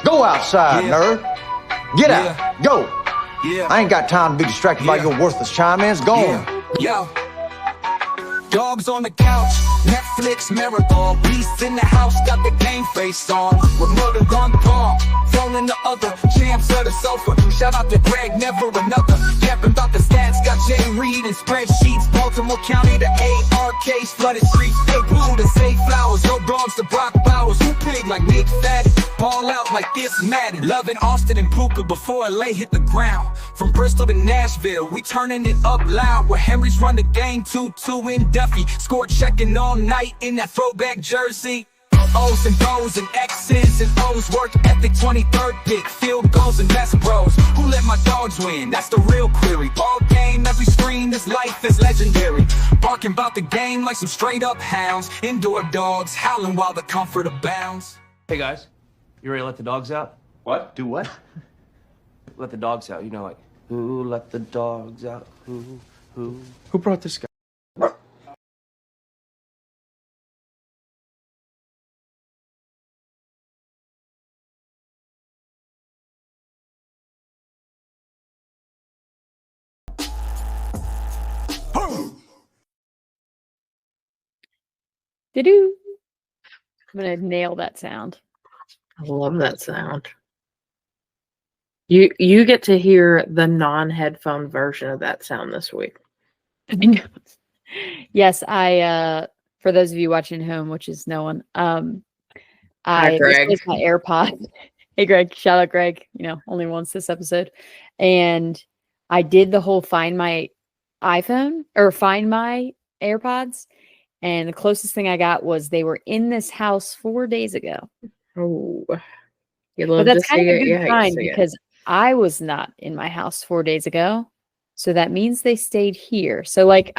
Go outside, nerd. Get Yeah. out. Go. Yeah. I ain't got time to be distracted by your worthless chime-ins. Go on. Yo. Dogs on the couch, Netflix marathon. Beasts in the house, got the game face on. With murder gone gone, throwing the other champs of the sofa. Shout out to Greg, never another. Capping about the stats, got Jay Reed and spreadsheets. Baltimore County, the ARKs, flooded streets. They blue to save flowers, no dogs to Brock Bowers. Who pig like Nick Fatty? Ball out like this Madden. Loving Austin and Puka before LA hit the ground. From Bristol to Nashville, we turning it up loud. Where Henry's run the game, 2-2 in Duffy. Scored checking all night in that throwback jersey. O's and goes and X's and O's. Work ethic, 23rd pick. Field goals and best bros. Who let my dogs win? That's the real query. Ball game, every screen, this life is legendary. Barking about the game like some straight up hounds. Indoor dogs howling while the comfort abounds. Hey guys, you ready to let the dogs out? What? Do what? Let the dogs out. You know, like, who let the dogs out? Who? Who brought this guy? Doo-doo. I'm gonna nail that sound. I love that sound. You get to hear the non-headphone version of that sound this week. Yes, I for those of you watching at home, which is no one, Hi, Greg. This is my AirPod. Hey Greg, shout out Greg, only once this episode. And I did the whole find my iPhone or find my AirPods. And the closest thing I got was they were in this house 4 days ago. Oh, But that's kind of a good sign because I was not in my house 4 days ago. So that means they stayed here. So like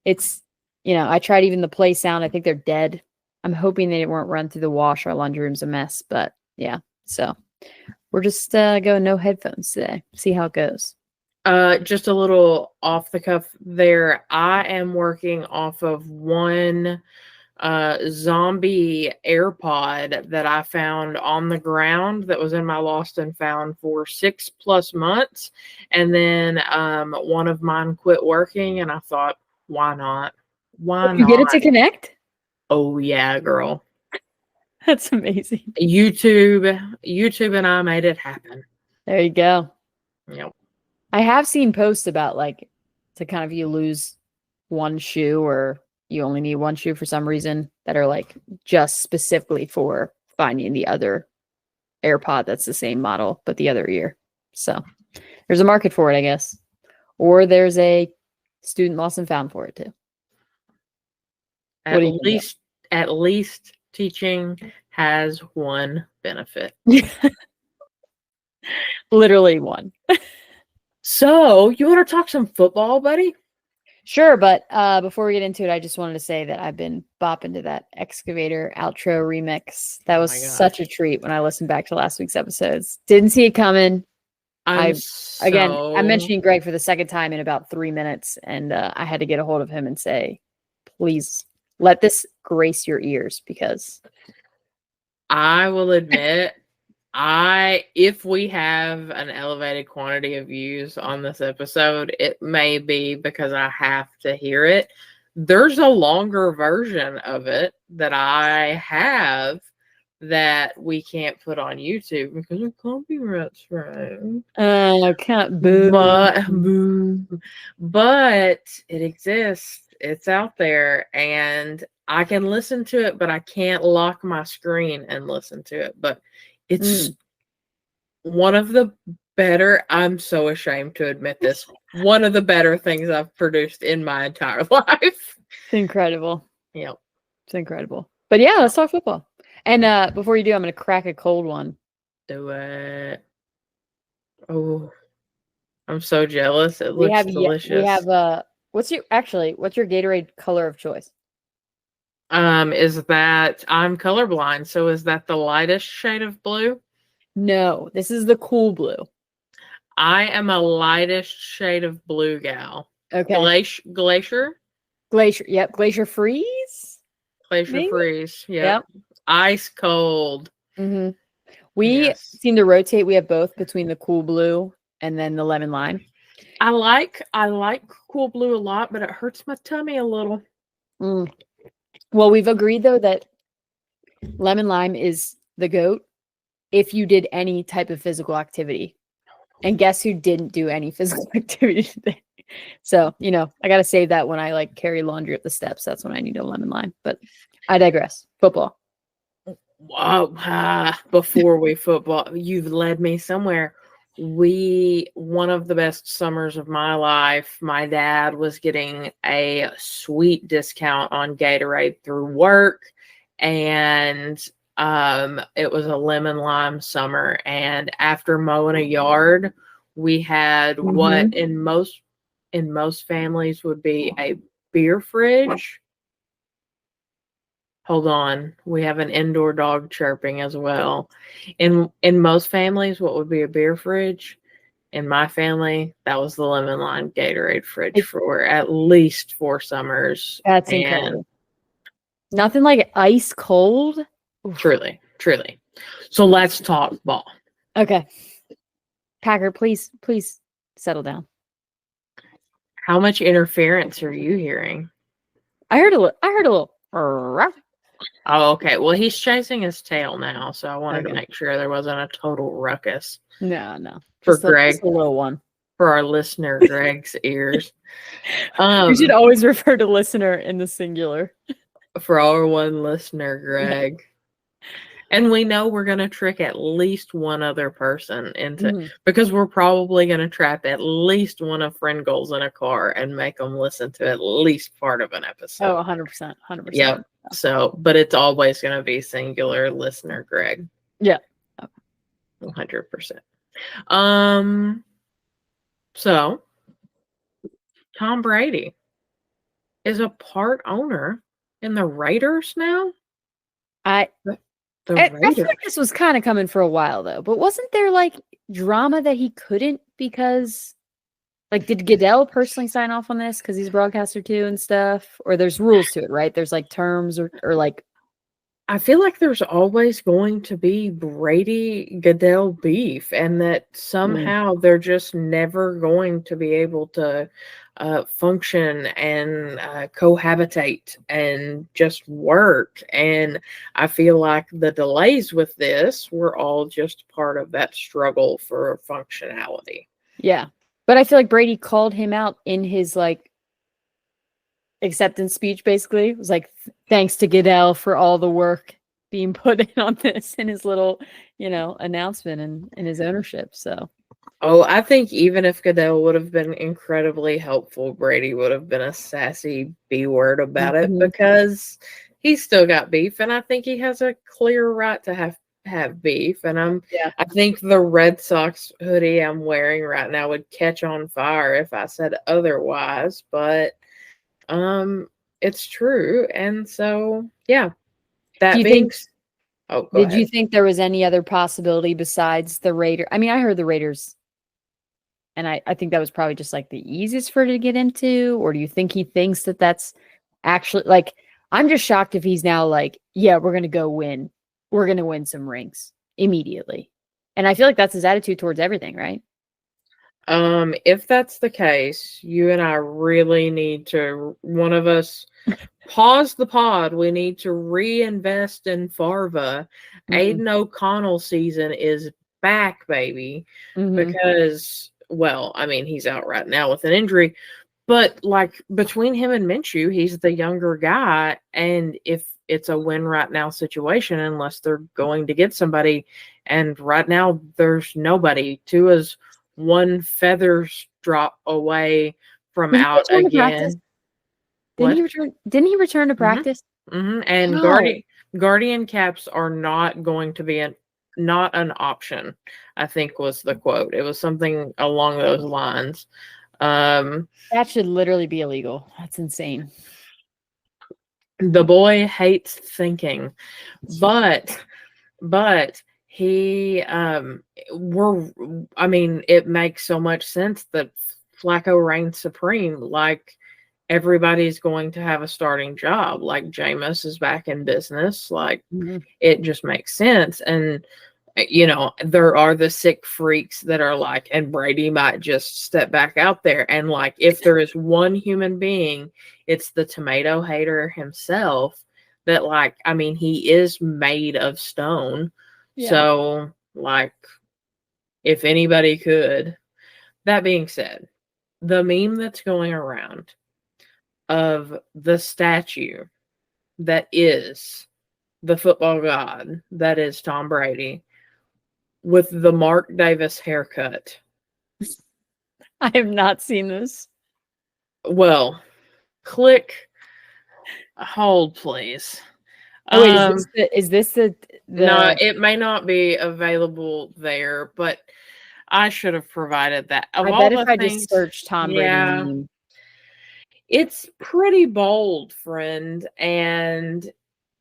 it's, I tried even the play sound. I think they're dead. I'm hoping they weren't run through the wash. Our laundry room's a mess, but yeah. So we're just going no headphones today. See how it goes. Just a little off the cuff there. I am working off of one zombie AirPod that I found on the ground that was in my lost and found for 6+ months. And then one of mine quit working and I thought, why not? Why not? You get it to connect? Oh yeah, girl. That's amazing. YouTube and I made it happen. There you go. Yep. I have seen posts about like to kind of you lose one shoe or you only need one shoe for some reason that are like just specifically for finding the other AirPod that's the same model but the other ear. So there's a market for it, I guess. Or there's a student lost and found for it too. At least teaching has one benefit. Literally one. So, you want to talk some football, buddy? Sure, but before we get into it, I just wanted to say that I've been bopping to that Excavator outro remix. That was such a treat when I listened back to last week's episodes. Didn't see it coming. I'm mentioning Greg for the second time in about 3 minutes, and I had to get a hold of him and say, please let this grace your ears because I will admit, if we have an elevated quantity of views on this episode, it may be because I have to hear it. There's a longer version of it that I have that we can't put on YouTube because of copyrights, right? Can't boo. But it exists. It's out there and I can listen to it, but I can't lock my screen and listen to it. But it's one of the better, I'm so ashamed to admit this, one of the better things I've produced in my entire life. It's incredible. Yep. It's incredible. But yeah, let's talk football. And before you do, I'm going to crack a cold one. Do it. Oh, I'm so jealous. It looks delicious. We have what's your Gatorade color of choice? Is that I'm colorblind, so is that the lightest shade of blue? No, this is the cool blue. I am a lightest shade of blue gal. Okay. Glacier? Yep. Glacier freeze? Glacier Maybe? freeze. Yep. Ice cold. Mm-hmm. We Yes. seem to rotate. We have both between the cool blue and then the lemon lime. I like Cool Blue a lot, but it hurts my tummy a little. Mm. Well, we've agreed though that lemon lime is the goat if you did any type of physical activity. And guess who didn't do any physical activity today? So, I got to save that when I like carry laundry up the steps. That's when I need a lemon lime. But I digress. Football. Before we football, you've led me somewhere. One of the best summers of my life, my dad was getting a sweet discount on Gatorade through work, and it was a lemon lime summer. And after mowing a yard, we had what in most families would be a beer fridge. Hold on. We have an indoor dog chirping as well. In most families, what would be a beer fridge? In my family, that was the lemon lime Gatorade fridge for at least 4 summers. That's incredible. Nothing like ice cold. Oof. Truly. So let's talk ball. Okay. Packer, please settle down. How much interference are you hearing? I heard a little. Oh, okay. Well, he's chasing his tail now, so I wanted to make sure there wasn't a total ruckus. No. For Greg, just a little one. For our listener, Greg's ears. You should always refer to listener in the singular. For our one listener, Greg. And we know we're going to trick at least one other person into, because we're probably going to trap at least one of friend goals in a car and make them listen to at least part of an episode. Oh, 100%. Yep. So, but it's always going to be singular listener, Greg. Yeah. 100%. So Tom Brady is a part owner in the Raiders now. I feel like this was kind of coming for a while though, but wasn't there like drama that he couldn't because like did Goodell personally sign off on this because he's a broadcaster too and stuff? Or there's rules to it, right? There's like terms or like I feel like there's always going to be Brady Goodell beef, and that somehow they're just never going to be able to function and cohabitate and just work. And I feel like the delays with this were all just part of that struggle for functionality. Yeah. But I feel like Brady called him out in his like acceptance speech, basically. It was like, thanks to Goodell for all the work being put in on this in his little, announcement and his ownership. So, I think even if Goodell would have been incredibly helpful, Brady would have been a sassy B word about it because he's still got beef. And I think he has a clear right to have beef. And I think the Red Sox hoodie I'm wearing right now would catch on fire if I said otherwise, but it's true. And so did you think there was any other possibility besides the Raiders? I mean, I heard the Raiders and I think that was probably just like the easiest for it to get into, or do you think he thinks that that's actually like, I'm just shocked if he's now like, yeah, we're going to go win. We're going to win some rings immediately. And I feel like that's his attitude towards everything, right? If that's the case, you and I really need to, one of us, pause the pod. We need to reinvest in Farva. Aiden O'Connell season is back, baby. Because, well, I mean, he's out right now with an injury, but like between him and Minshew, he's the younger guy. And if it's a win right now situation, unless they're going to get somebody, and right now there's nobody. Tua's one feathers drop away from out again. Didn't he return to practice? And Guardian caps are not going to be not an option, I think was the quote. It was something along those lines. That should literally be illegal. That's insane. The boy hates thinking, but he it makes so much sense that Flacco reigns supreme. Like everybody's going to have a starting job. Like Jameis is back in business. Like it just makes sense. And You know, there are the sick freaks that are like, and Brady might just step back out there. And like, if there is one human being, it's the tomato hater himself that, like, I mean, he is made of stone. Yeah. So, like, if anybody could. That being said, the meme that's going around of the statue that is the football god, that is Tom Brady, with the Mark Davis haircut. I have not seen this. Well, click hold, please. Oh, wait, is this the No, it may not be available there, but I should have provided that. Of I all bet the if I things, just search Tom Brady yeah, meme. it's pretty bold, friend, and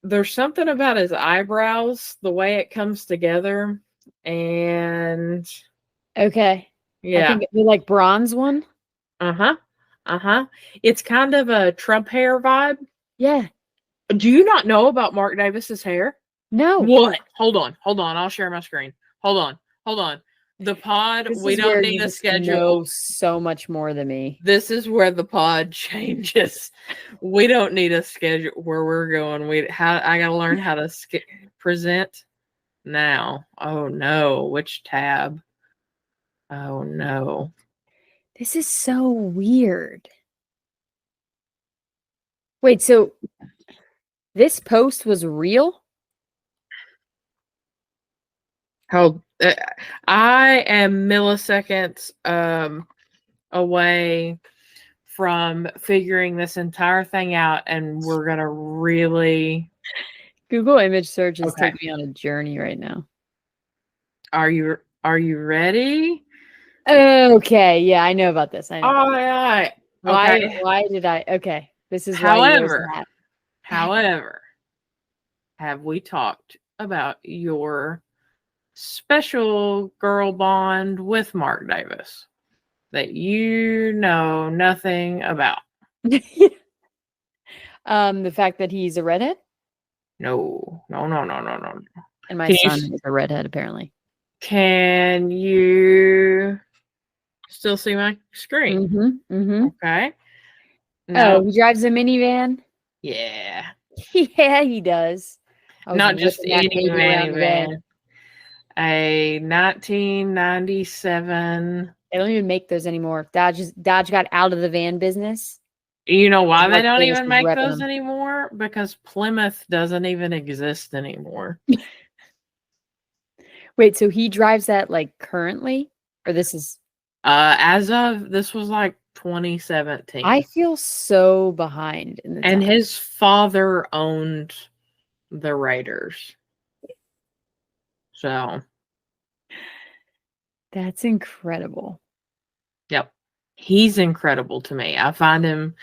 there's something about his eyebrows, the way it comes together, and Okay. I yeah, think the like bronze one. uh-huh. It's kind of a Trump hair vibe. Yeah. Do you not know about Mark Davis's hair? No. What? Hold on. I'll share my screen. Hold on. The pod, This we is don't where need you a just schedule. know so much more than me. This is where the pod changes. We don't need a schedule where we're going. I gotta learn how to present now. Oh no, which tab? Oh no. This is so weird. Wait, so this post was real? Hold. I am milliseconds away from figuring this entire thing out, and we're gonna really. Google image search is Okay. taking me on a journey right now. Are you ready? Okay, yeah, I know about this. I know. All about this. right. Why? Okay. Why did I? Okay, this is why you wear that. However, have we talked about your special girl bond with Mark Davis that you know nothing about? The fact that he's a redhead, No. and my Can son you is a redhead, apparently. Can you still see my screen? Mm-hmm. Mm-hmm. Okay. Oh, No. he drives a minivan. Yeah. Yeah, he does. I was Not just whipping that any baby around today. minivan. A 1997. They don't even make those anymore. Dodge got out of the van business. You know why they Mark don't Davis even was make repping those them. anymore? Because Plymouth doesn't even exist anymore. Wait, so he drives that like currently, or this is? As of this was like 2017. I feel so behind in the And time. his father owned the Raiders. So That's incredible. yep. He's incredible to me. I find him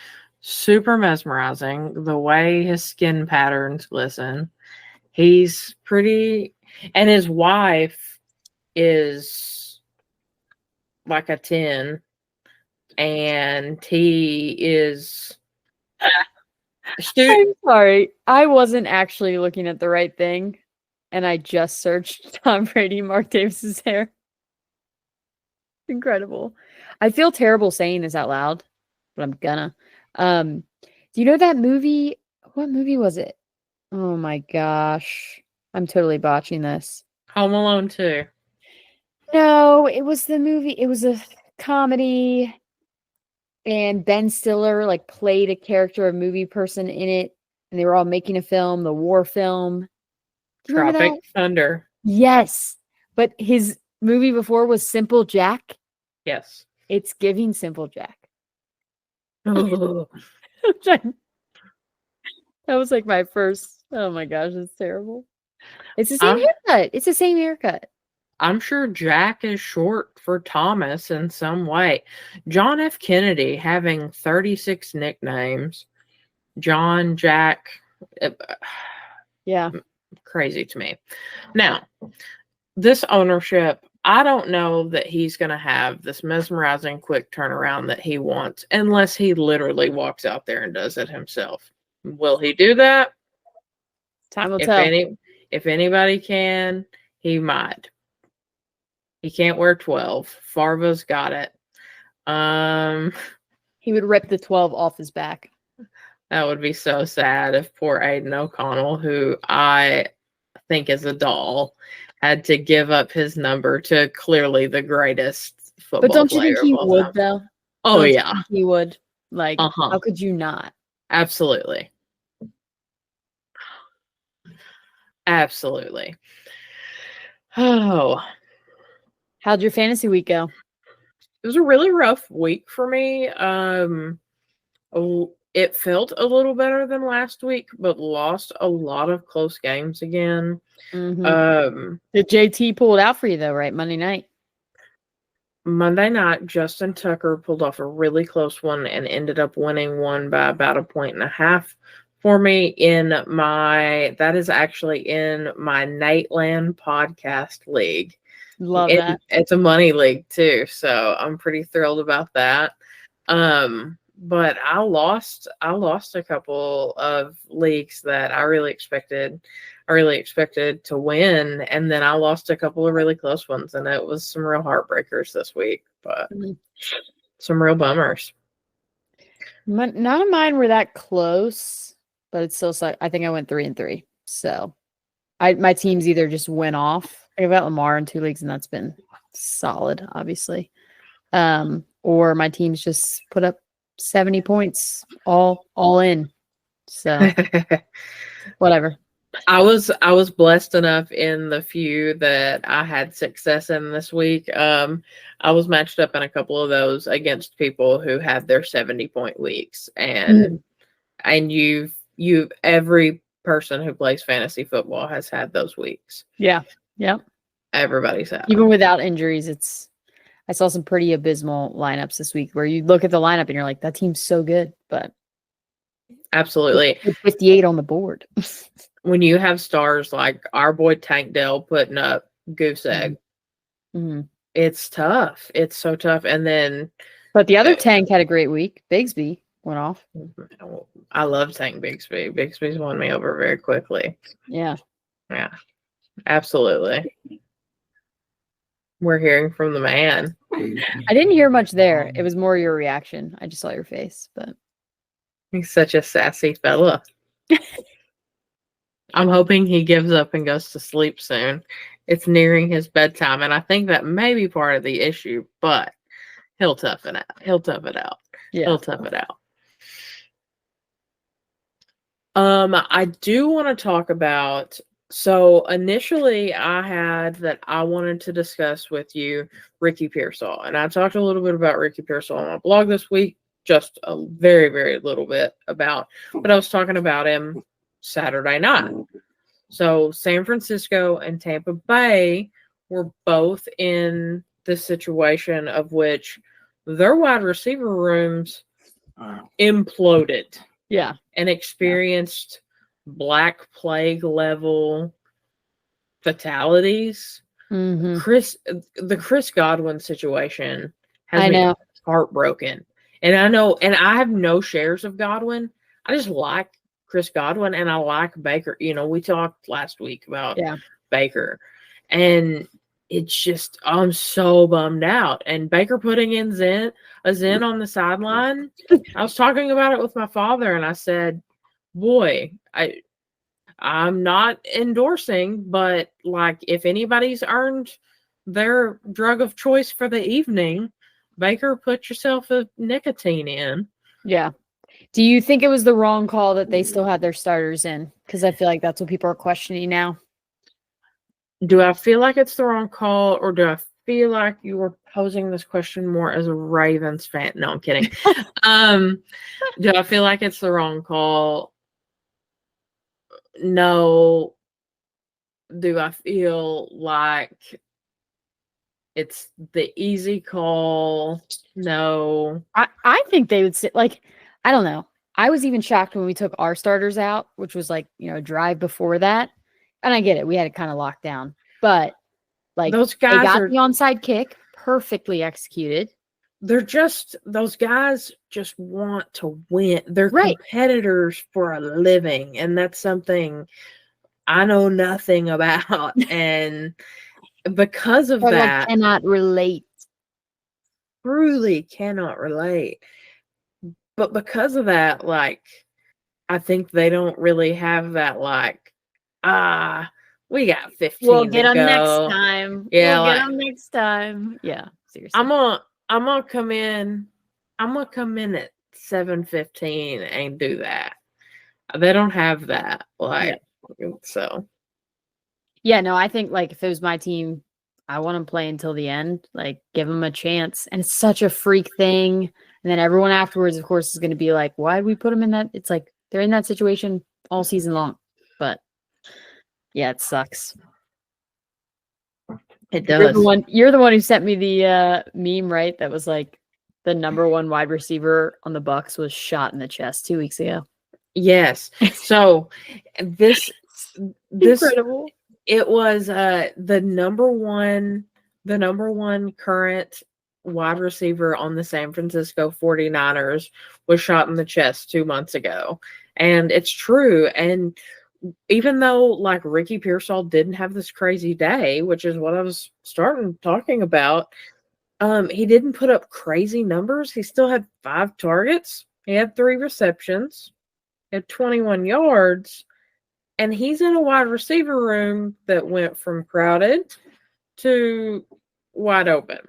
super mesmerizing. The way his skin patterns glisten. He's pretty, and his wife is like a 10, and he is. I'm sorry. I wasn't actually looking at the right thing, and I just searched Tom Brady, Mark Davis's hair. Incredible. I feel terrible saying this out loud, but I'm gonna. Do you know that movie? What movie was it? Oh my gosh. I'm totally botching this. Home Alone 2. No, it was the movie. It was a comedy, and Ben Stiller like played a character, a movie person in it, and they were all making a film, the war film. Do you remember Tropic that? Thunder. Yes. But his movie before was Simple Jack. Yes. It's giving Simple Jack. Oh. That was like my first. Oh my gosh, it's terrible. It's the same haircut. It's the same haircut. I'm sure Jack is short for Thomas in some way. John F. Kennedy having 36 nicknames. John, Jack. Yeah. Crazy to me. Now, this ownership, I don't know that he's going to have this mesmerizing quick turnaround that he wants unless he literally walks out there and does it himself. Will he do that? Time will tell. If anybody can, He might. He can't wear 12. Farva's got it. He would rip the 12 off his back. That would be so sad if poor Aiden O'Connell, who I think is a doll, had to give up his number to clearly the greatest football player. But don't you think he of all would, time. though? Oh, Don't you yeah. think he would. Like, Uh-huh. how could you not? Absolutely. Absolutely. Oh, How'd your fantasy week go? it was a really rough week for me. It felt a little better than last week, but lost a lot of close games again. Mhm. Did JT pull it out for you, though, right? Monday night. Monday night, Justin Tucker pulled off a really close one and ended up winning one by about 1.5 for me that is actually in my Nightland podcast league. Love that. It's a money league too, so I'm pretty thrilled about that. But I lost a couple of leagues that I really expected to win, and then I lost a couple of really close ones, and it was some real heartbreakers this week, but some real bummers. None of mine were that close, but it's still I think I went 3-3. So my teams either just went off. I've got Lamar in 2 leagues, and that's been solid, obviously. Or my teams just put up 70 points all in. So whatever. I was blessed enough in the few that I had success in this week. I was matched up in a couple of those against people who had their 70-point weeks, and you've every person who plays fantasy football has had those weeks. Yeah. Yep. Everybody's had Even them. without injuries. I saw some pretty abysmal lineups this week where you look at the lineup and you're like, that team's so good, but absolutely 58 on the board. When you have stars like our boy Tank Dell putting up goose egg, it's tough. It's so tough. And then, but the other Tank had a great week. Bigsby went off. I love Tank Bigsby. Bigsby's won me over very quickly. Yeah, absolutely. We're hearing from the man. I didn't hear much there. It was more your reaction. I just saw your face, but he's such a sassy fella. I'm hoping he gives up and goes to sleep soon. It's nearing his bedtime, and I think that may be part of the issue, but he'll tough it out. He'll tough it out. Yeah. He'll tough it out. I do want to talk about, so initially I had that I wanted to discuss with you Ricky Pearsall, and I talked a little bit about Ricky Pearsall on my blog this week, just a very, very little bit but I was talking about him Saturday night. So San Francisco and Tampa Bay were both in the situation of which their wide receiver rooms imploded. Yeah. And experienced Black Plague level fatalities. The Chris Godwin situation has me heartbroken. And I know, and I have no shares of Godwin. I just like Chris Godwin, and I like Baker. You know, we talked last week about Baker, and it's just, I'm so bummed out. And Baker putting in Zen on the sideline. I was talking about it with my father, and I said, boy, I'm not endorsing, but like, if anybody's earned their drug of choice for the evening, Baker, put yourself a nicotine in. Yeah. Do you think it was the wrong call that they still had their starters in? Because I feel like that's what people are questioning now. Do I feel like it's the wrong call, or do I feel like you were posing this question more as a Ravens fan? No, I'm kidding. Do I feel like it's the wrong call? No. Do I feel like it's the easy call? No. I think they would say, like, I don't know. I was even shocked when we took our starters out, which was like, a drive before that. And I get it. We had it kind of locked down. But like, those guys they got the onside kick perfectly executed. Those guys just want to win. They're competitors for a living. And that's something I know nothing about. And because of Like, I that, cannot relate. truly cannot relate. But because of that, like, I think they don't really have that, like, we got 15 We'll to get them next go. time. Yeah, We'll get like, them next time. Yeah, seriously. I'm gonna come in. I'm gonna come in at 7:15 and do that. They don't have that. Like, so. Yeah, no, I think like if it was my team, I want them play until the end. Like, give them a chance. And it's such a freak thing. And then everyone afterwards, of course, is going to be like, "Why did we put them in that?" It's like they're in that situation all season long. But yeah, it sucks. It You're does. you're the one who sent me the meme, right? That was like the number one wide receiver on the Bucks was shot in the chest 2 weeks ago. Yes. So this Incredible. it was the number one current wide receiver on the San Francisco 49ers was shot in the chest 2 months ago. And it's true. And even though like Ricky Pearsall didn't have this crazy day, which is what I was talking about, he didn't put up crazy numbers. He still had 5 targets. He had 3 receptions, he had 21 yards, and he's in a wide receiver room that went from crowded to wide open.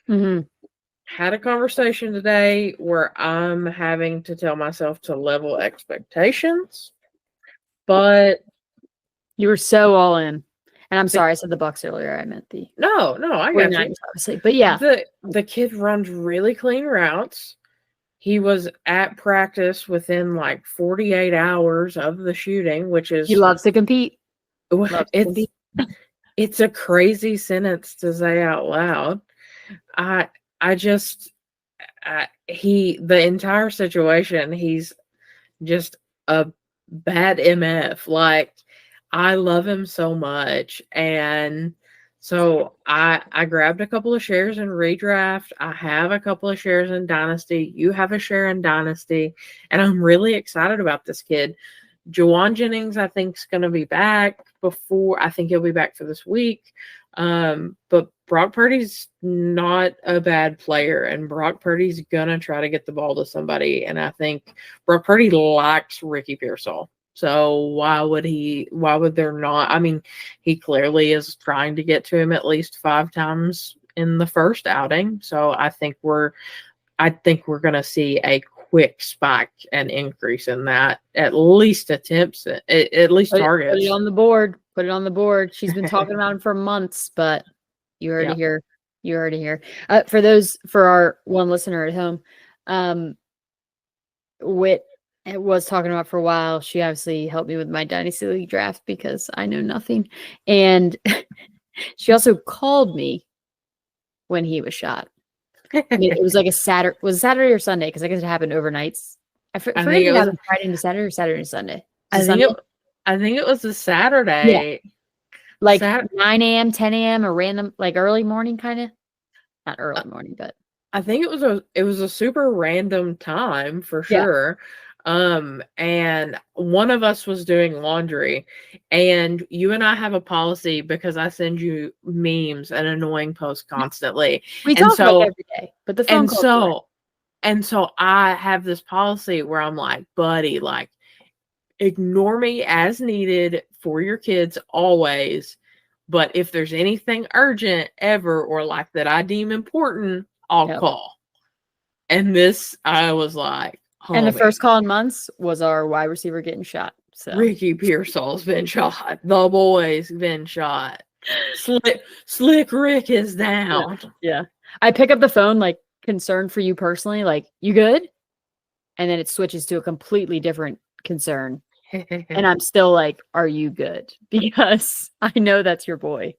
Mm-hmm. Had a conversation today where I'm having to tell myself to level expectations, but You were so all in. And I'm sorry, I said the Bucks earlier. I meant the no, I got 49ers, you. obviously. But yeah. The kid runs really clean routes. He was at practice within like 48 hours of the shooting, which is He loves to compete. It's a crazy sentence to say out loud. The entire situation, he's just a bad MF. Like, I love him so much. And so I grabbed a couple of shares in redraft. I have a couple of shares in Dynasty. You have a share in Dynasty. And I'm really excited about this kid. Juwan Jennings, I think, is going to be back I think he'll be back for this week. But Brock Purdy's not a bad player, and Brock Purdy's going to try to get the ball to somebody. And I think Brock Purdy likes Ricky Pearsall. So why would there not? I mean, he clearly is trying to get to him at least 5 times in the first outing. So I think we're going to see a quick spike and increase in that, at least attempts, at least targets. Put it on the board. Put it on the board. She's been talking about him for months, but you heard it here. You heard it here. For our one listener at home, Whit was talking about for a while. She obviously helped me with my Dynasty League draft because I know nothing. And she also called me when he was shot. I mean, it was like was it Saturday or Sunday? Because I guess it happened overnights. I think it happened Friday into Saturday or Saturday to Sunday. I think it was a Saturday. Yeah. Like 9 a.m., 10 a.m., a random, like early morning kind of. Not early morning, but I think it was a super random time for sure. And one of us was doing laundry, and you and I have a policy because I send you memes and annoying posts constantly. We talk like every day, but the phone call. And so I have this policy where I'm like, buddy, like, ignore me as needed for your kids always. But if there's anything urgent ever or like that I deem important, I'll call. And this, I was like, and the first call in months was our wide receiver getting shot. So Ricky Pearsall's been shot. The boy's been shot. Slick Rick is down. Yeah. I pick up the phone, like, concerned for you personally, like, you good? And then it switches to a completely different concern. And I'm still like, are you good? Because I know that's your boy.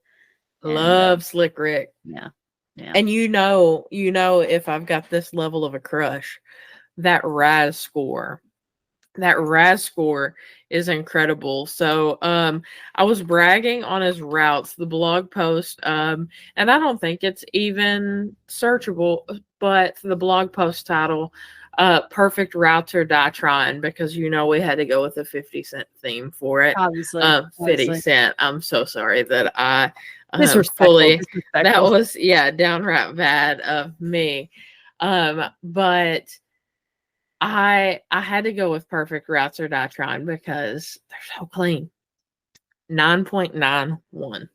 Love Slick Rick. Yeah. And you know, if I've got this level of a crush, that RAS score is incredible. So I was bragging on his routes, the blog post, and I don't think it's even searchable, but the blog post title Perfect Routes or Die Trying, because we had to go with a 50 Cent theme for it. Obviously. 50 Cent. I'm so sorry that I Disrespectful. that was downright bad of me. But I had to go with Perfect Routes or Die Trying because they're so clean. 9.91.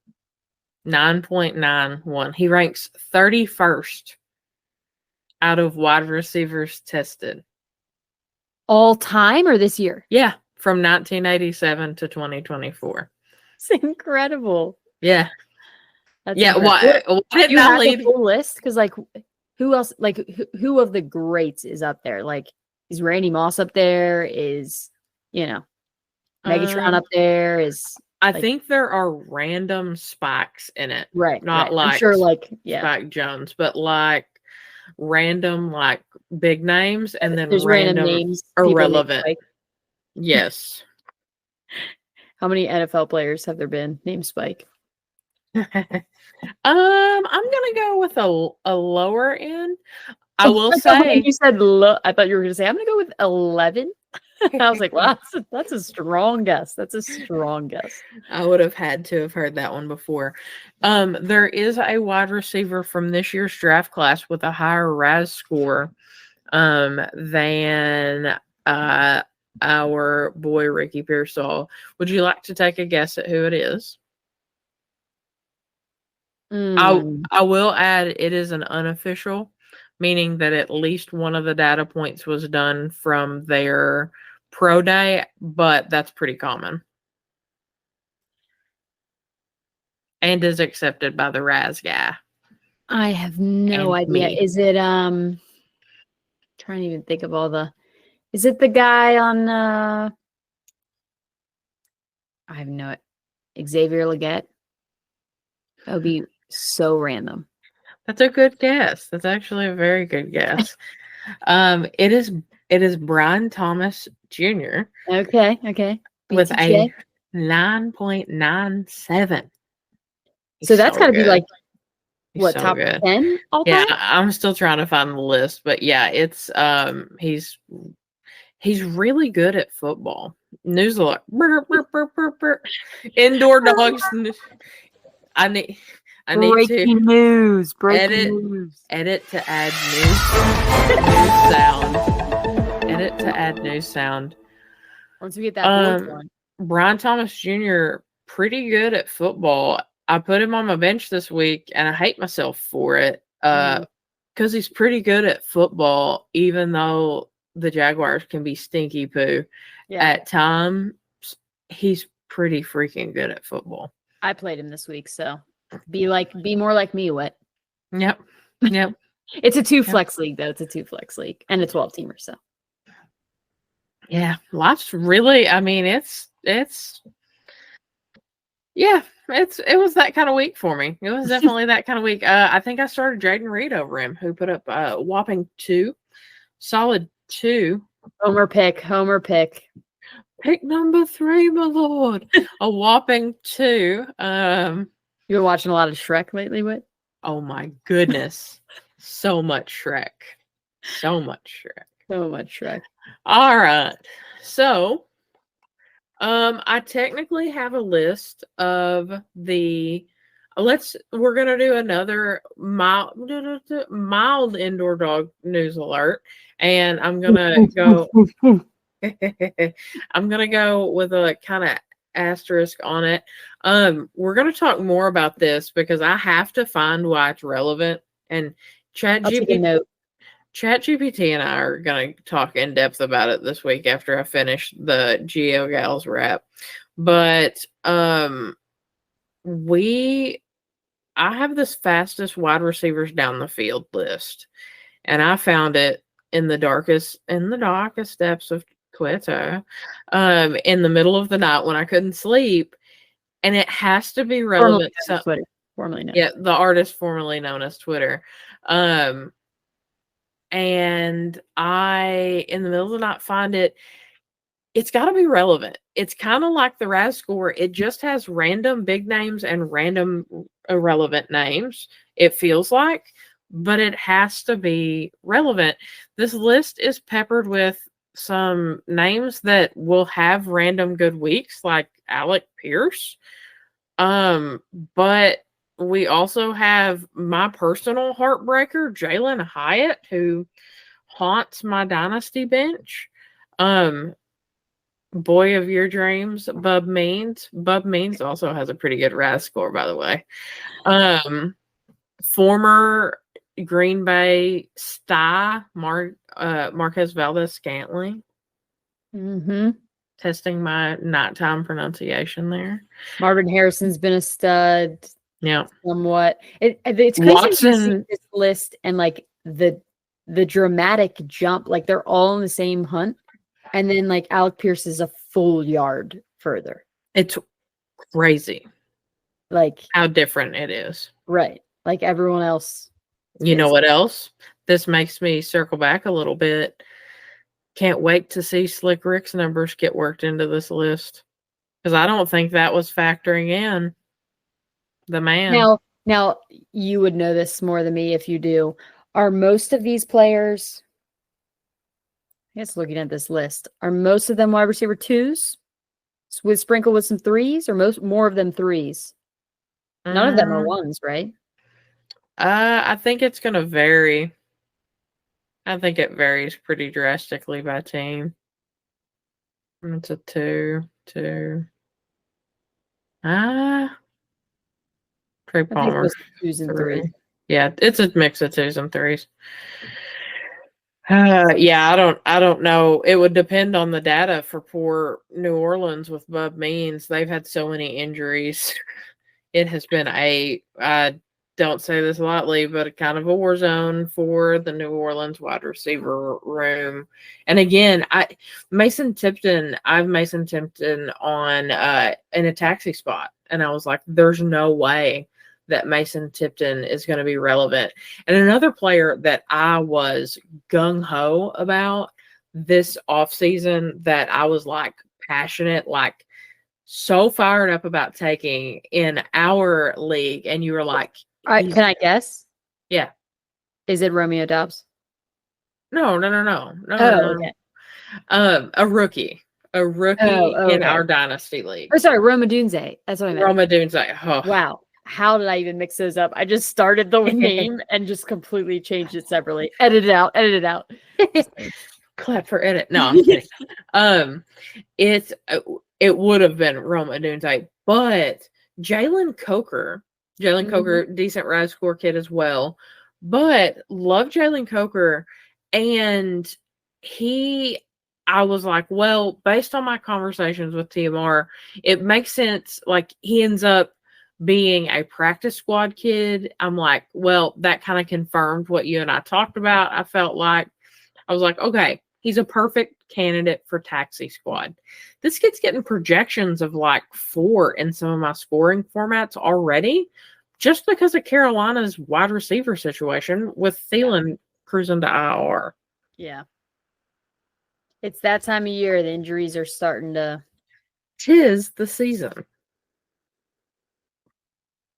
9.91. He ranks 31st out of wide receivers tested. All time or this year? Yeah, from 1987 to 2024. It's incredible. Yeah. That's yeah, incredible. why didn't you I have lead? the full list? Because like who else, like who of the greats is up there? Like, is Randy Moss up there? Is Megatron up there? Is I think there are random spikes in it. right. Not right. like I'm sure Spike Jones, but like random big names and then there's random names. people named irrelevant. Spike. Yes. How many NFL players have there been named Spike? I'm gonna go with a lower end. I will When say you said I thought you were gonna say I'm gonna go with 11. I was like, wow, that's a strong guess. That's a strong guess. I would have had to have heard that one before. There is a wide receiver from this year's draft class with a higher RAS score than our boy Ricky Pearsall. Would you like to take a guess at who it is? I will add it is an unofficial, meaning that at least one of the data points was done from their pro day, but that's pretty common. And is accepted by the RAS guy. I have no idea. Me. Is it trying to even think of all the is it the guy on I have no Xavier Leggett? That would be so random. That's a good guess. That's actually a very good guess. It is Brian Thomas Jr. Okay. with BTJ. a 9.97. So that's got to be like He's what, so top good. 10 all Yeah, time? I'm still trying to find the list, but yeah, it's he's really good at football. News alert. Indoor dogs. I need Breaking to news. edit to add news sound. Edit to add news sound. Once we get that going. Brian Thomas Jr. pretty good at football. I put him on my bench this week, and I hate myself for it because he's pretty good at football, even though the Jaguars can be stinky poo at times. He's pretty freaking good at football. I played him this week, so be more like me, what? Yep. It's a 2-flex league, though. It's a 2-flex league and a 12-teamer, so. Yeah, life's really, I mean, it was that kind of week for me. It was definitely that kind of week. I think I started Jaden Reed over him, who put up a whopping 2. Solid 2. Homer pick. Pick number 3, my lord. A whopping 2. You've been watching a lot of Shrek lately, Whit? Oh my goodness. So much Shrek. So much Shrek. All right. So, I technically have a list of we're going to do another mild indoor dog news alert. And I'm going to go, I'm going to go with a kind of asterisk on it. We're going to talk more about this because I have to find why it's relevant. And ChatGPT and I are going to talk in depth about it this week after I finish the GL Gals wrap. But I have this fastest wide receivers down the field list, and I found it in the darkest depths of Twitter, in the middle of the night when I couldn't sleep, and it has to be relevant. Formerly known. Yeah, the artist formerly known as Twitter. And I, in the middle of the night, find it. It's got to be relevant. It's kind of like the RAS score. It just has random big names and random irrelevant names, it feels like. but it has to be relevant. This list is peppered with some names that will have random good weeks, like Alec Pierce. But we also have my personal heartbreaker, Jalen Hyatt, who haunts my dynasty bench. Boy of your dreams, Bub Means. Bub Means also has a pretty good RAS score, by the way. Former Green Bay star Marquez Valdez Scantling. Mm-hmm. Testing my nighttime pronunciation there. Marvin Harrison's been a stud. Yeah. Somewhat. It's crazy Watson, to see this list and like the dramatic jump. Like they're all in the same hunt. And then like Alec Pierce is a full yard further. It's crazy. Like how different it is. Right. Like everyone else. You know what else? This makes me circle back a little bit. Can't wait to see Slick Rick's numbers get worked into this list. Because I don't think that was factoring in the man. Now you would know this more than me if you do. Are most of these players, I guess looking at this list, are most of them wide receiver 2s? With sprinkle with some 3s, or more of them 3s? None of them are 1s, right? I think it's going to vary. I think it varies pretty drastically by team. It's a 2. Trey Palmer. 2s and 3s. Yeah, it's a mix of 2s and 3s. Yeah, I don't know. It would depend on the data for poor New Orleans with Bub Means. They've had so many injuries. It has been I don't say this lightly, but a kind of a war zone for the New Orleans wide receiver room. And again, I've Mason Tipton on in a taxi spot. And I was like, there's no way that Mason Tipton is going to be relevant. And another player that I was gung-ho about this offseason that I was like passionate, like so fired up about taking in our league. And you were like, all right, can I guess? Yeah. Is it Romeo Doubs? No. Okay. A rookie in our dynasty league. Oh, sorry, Roma Dunze. That's what I meant. Roma Dunze. Oh. Wow. How did I even mix those up? I just started the name and just completely changed it separately. Edit it out. Clap for edit. No, I'm kidding. It would have been Roma Dunze, but Jalen Coker, decent rise score kid as well, but love Jalen Coker. And I was like, well, based on my conversations with TMR, it makes sense. Like he ends up being a practice squad kid. I'm like, well, that kind of confirmed what you and I talked about. I was like, okay, he's a perfect candidate for taxi squad. This kid's getting projections of like 4 in some of my scoring formats already, just because of Carolina's wide receiver situation with Thielen cruising to IR. Yeah. It's that time of year. The injuries are starting to. 'Tis the season.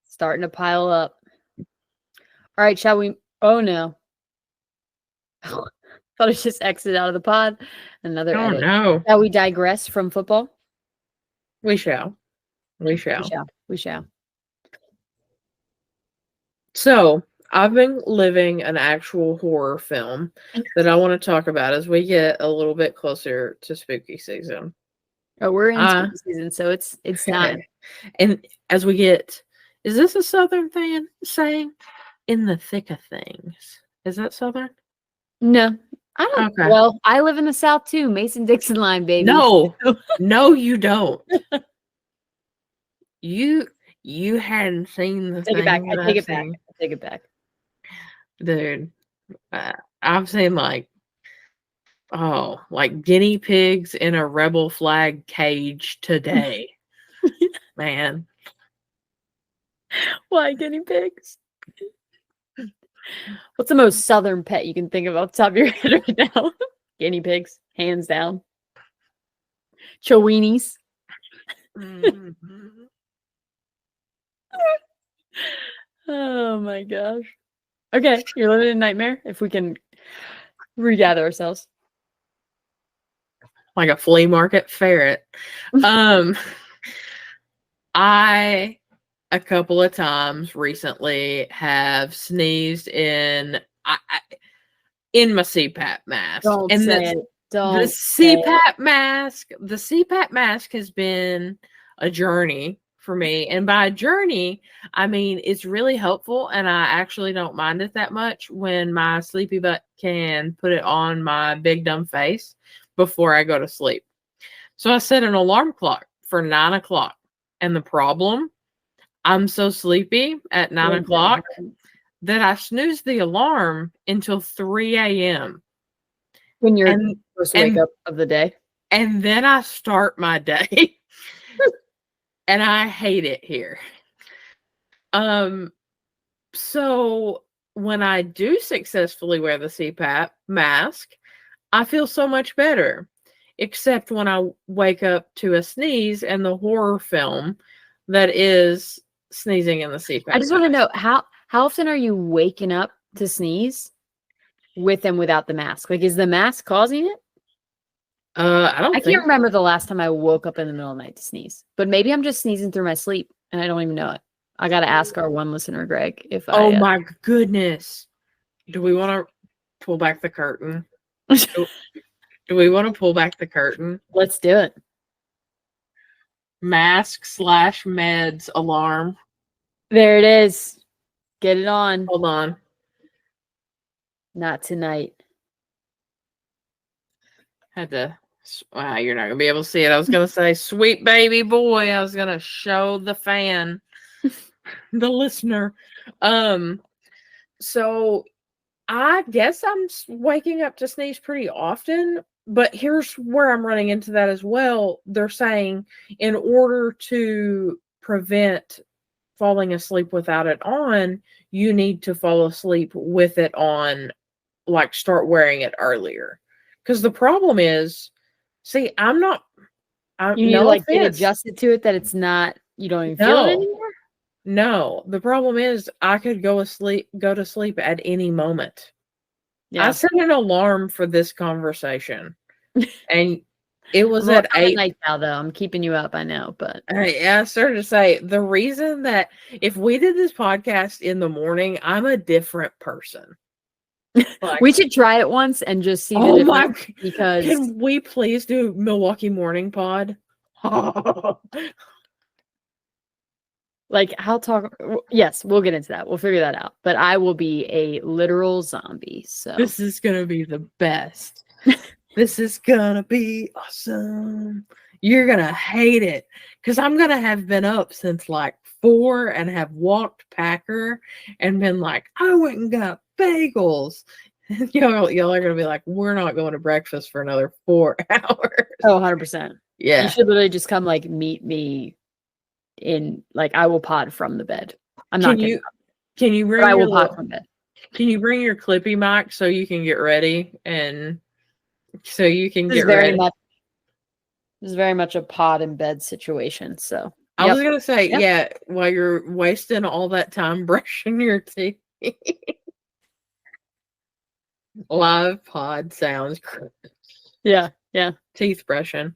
Starting to pile up. All right, shall we? Oh, no. Thought I just exited out of the pod. Another edit. No. Shall we digress from football? We shall. So, I've been living an actual horror film that I want to talk about as we get a little bit closer to spooky season. Oh, we're in spooky season, so it's time. And as we get, is this a Southern thing saying? In the thick of things. Is that Southern? No. I don't. Okay. Well, I live in the South too. Mason-Dixon line, baby. No, you don't. You hadn't seen the Take thing. I take it back. Dude, I've seen like guinea pigs in a rebel flag cage today. Man. Why guinea pigs? What's the most Southern pet you can think of off the top of your head right now? Guinea pigs, hands down. Choweenies. Oh my gosh. Okay, you're living in a nightmare. If we can regather ourselves. Like a flea market ferret. I a couple of times recently have sneezed in in my CPAP mask. Don't And say it. Don't the say it. CPAP mask has been a journey for me. And by journey, I mean it's really helpful, and I actually don't mind it that much when my sleepy butt can put it on my big dumb face before I go to sleep. So I set an alarm clock for 9 o'clock. And the problem, I'm so sleepy at 9 o'clock that I snooze the alarm until 3 a.m. When you're supposed to wake up of the day. And then I start my day. And I hate it here. So when I do successfully wear the CPAP mask, I feel so much better. Except when I wake up to a sneeze and the horror film that is sneezing in the CPAP. I just want to know how often are you waking up to sneeze with and without the mask? Like, is the mask causing it? I can't remember the last time I woke up in the middle of the night to sneeze, but maybe I'm just sneezing through my sleep and I don't even know it. I got to ask our one listener, Greg, if Oh my goodness. Do we want to pull back the curtain? Do we want to pull back the curtain? Let's do it. Mask/meds alarm. There it is. Get it on. Hold on. Not tonight. Had to. Wow, you're not gonna be able to see it. I was gonna say, sweet baby boy. I was gonna show the fan, the listener. So I guess I'm waking up to sneeze pretty often, but here's where I'm running into that as well. They're saying in order to prevent falling asleep without it on, you need to fall asleep with it on, like start wearing it earlier. Because the problem is, see, you need to like get adjusted to it that it's not, you don't even feel it anymore? No, the problem is I could go to sleep at any moment. Yeah. I set an alarm for this conversation, and it was at 8 night now. Though I'm keeping you up, I know, but I started to say the reason that if we did this podcast in the morning, I'm a different person. Like, we should try it once and just see the difference. Because can we please do Milwaukee morning pod? Like, yes, we'll get into that. We'll figure that out. But I will be a literal zombie. So this is gonna be the best. This is gonna be awesome. You're gonna hate it because I'm gonna have been up since like 4 and have walked Packer and been like, I went and got bagels. Y'all are gonna be like, we're not going to breakfast for another 4 hours. Oh, 100%. Yeah. You should literally just come like meet me in, like, I will pod from the bed. I'm not kidding. Can you bring I will pod from bed. Can you bring your clippy mic so you can get ready and so you can get ready? This is very much a pod in bed situation. So I was gonna say, yeah, while you're wasting all that time brushing your teeth. Live pod sounds great. Yeah. Teeth brushing.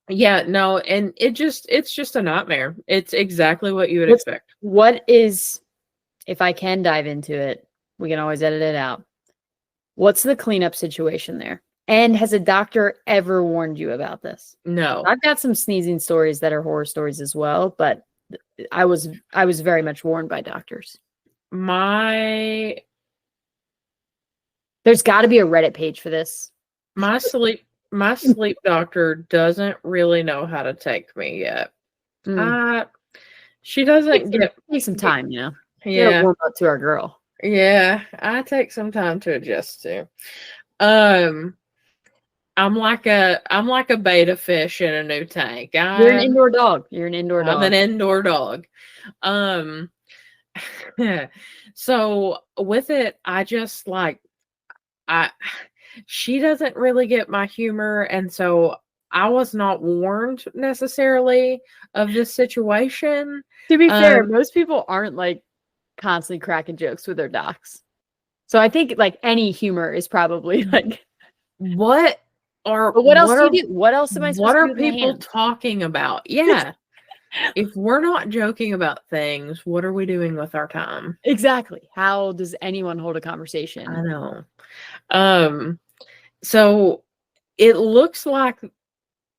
Yeah, no, and it's just a nightmare. It's exactly what you would expect. What is, if I can dive into it, we can always edit it out. What's the cleanup situation there? And has a doctor ever warned you about this? No. I've got some sneezing stories that are horror stories as well, but I was very much warned by doctors. There's got to be a Reddit page for this. My sleep doctor doesn't really know how to take me yet. She doesn't take some time, you know. Yeah, warm up to our girl. Yeah, I take some time to adjust to. I'm like a beta fish in a new tank. You're an indoor dog. I'm an indoor dog. So with it, I just like she doesn't really get my humor, and so I was not warned necessarily of this situation. To be fair, most people aren't like constantly cracking jokes with their docs. So I think like any humor is probably like. What are But what else do are you do? What else am I supposed what to do are with my people hands? talking about? Yeah. If we're not joking about things, what are we doing with our time? Exactly. How does anyone hold a I conversation? know. So it looks like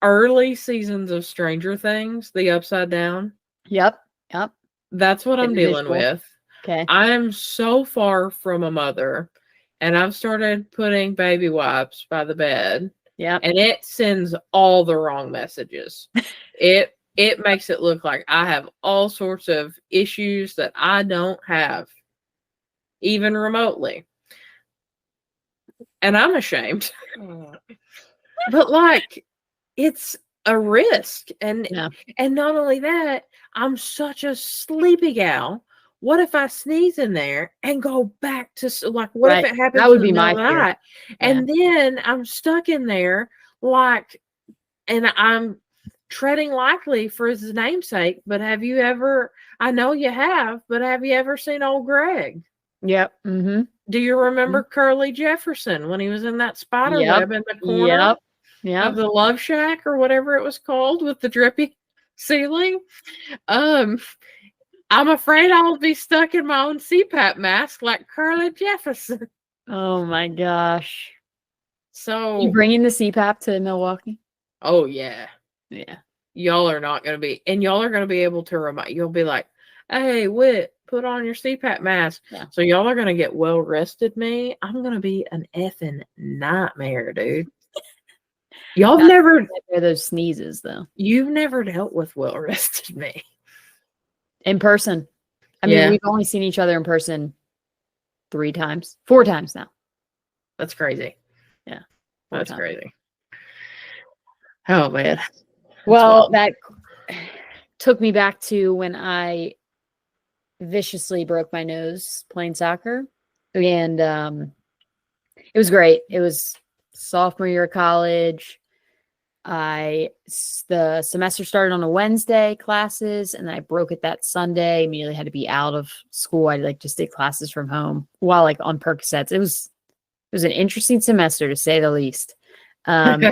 early seasons of Stranger Things, the Upside Down. Yep. Yep. That's what Get I'm the dealing visual. with. Okay. I am so far from a mother, and I've started putting baby wipes by the bed, Yep. and it sends all the wrong messages. It makes it look like I have all sorts of issues that I don't have, even remotely. And I'm ashamed. But like, it's a risk. And Yeah. not only that, I'm such a sleepy gal. What if I sneeze in there and go back to like what Right. if it happens That would in the be middle my of the fear. night? And then I'm stuck in there like, and I'm treading lightly for his namesake. But have you ever, I know you have, but have you ever seen old Greg? Yep. Mm-hmm. Do you remember Curly Jefferson when he was in that spider Yep. web in the corner Yep. Yep. of the Love Shack or whatever it was called with the drippy ceiling? I'm afraid I'll be stuck in my own CPAP mask like Curly Jefferson. Oh my gosh. So, You bringing the CPAP to Milwaukee? oh yeah, Yeah. y'all are not going to be, and y'all are going to be able to remind. You'll be like, "Hey, Wit, put on your CPAP mask." Yeah. So y'all are going to get well rested. Me, I'm going to be an effing nightmare, dude. Y'all Not never, those sneezes though. you've never dealt with well rested me. In person. I mean, we've only seen each other in person 4 times now. That's crazy. Yeah. That's 4 times. crazy. Oh man. Well, that took me back to when I viciously broke my nose playing soccer. And it was great. It was sophomore year of college. The semester started on a Wednesday classes, and then I broke it that Sunday. Immediately had to be out of school. I just did classes from home while like on Percocets. It was an interesting semester to say the least. And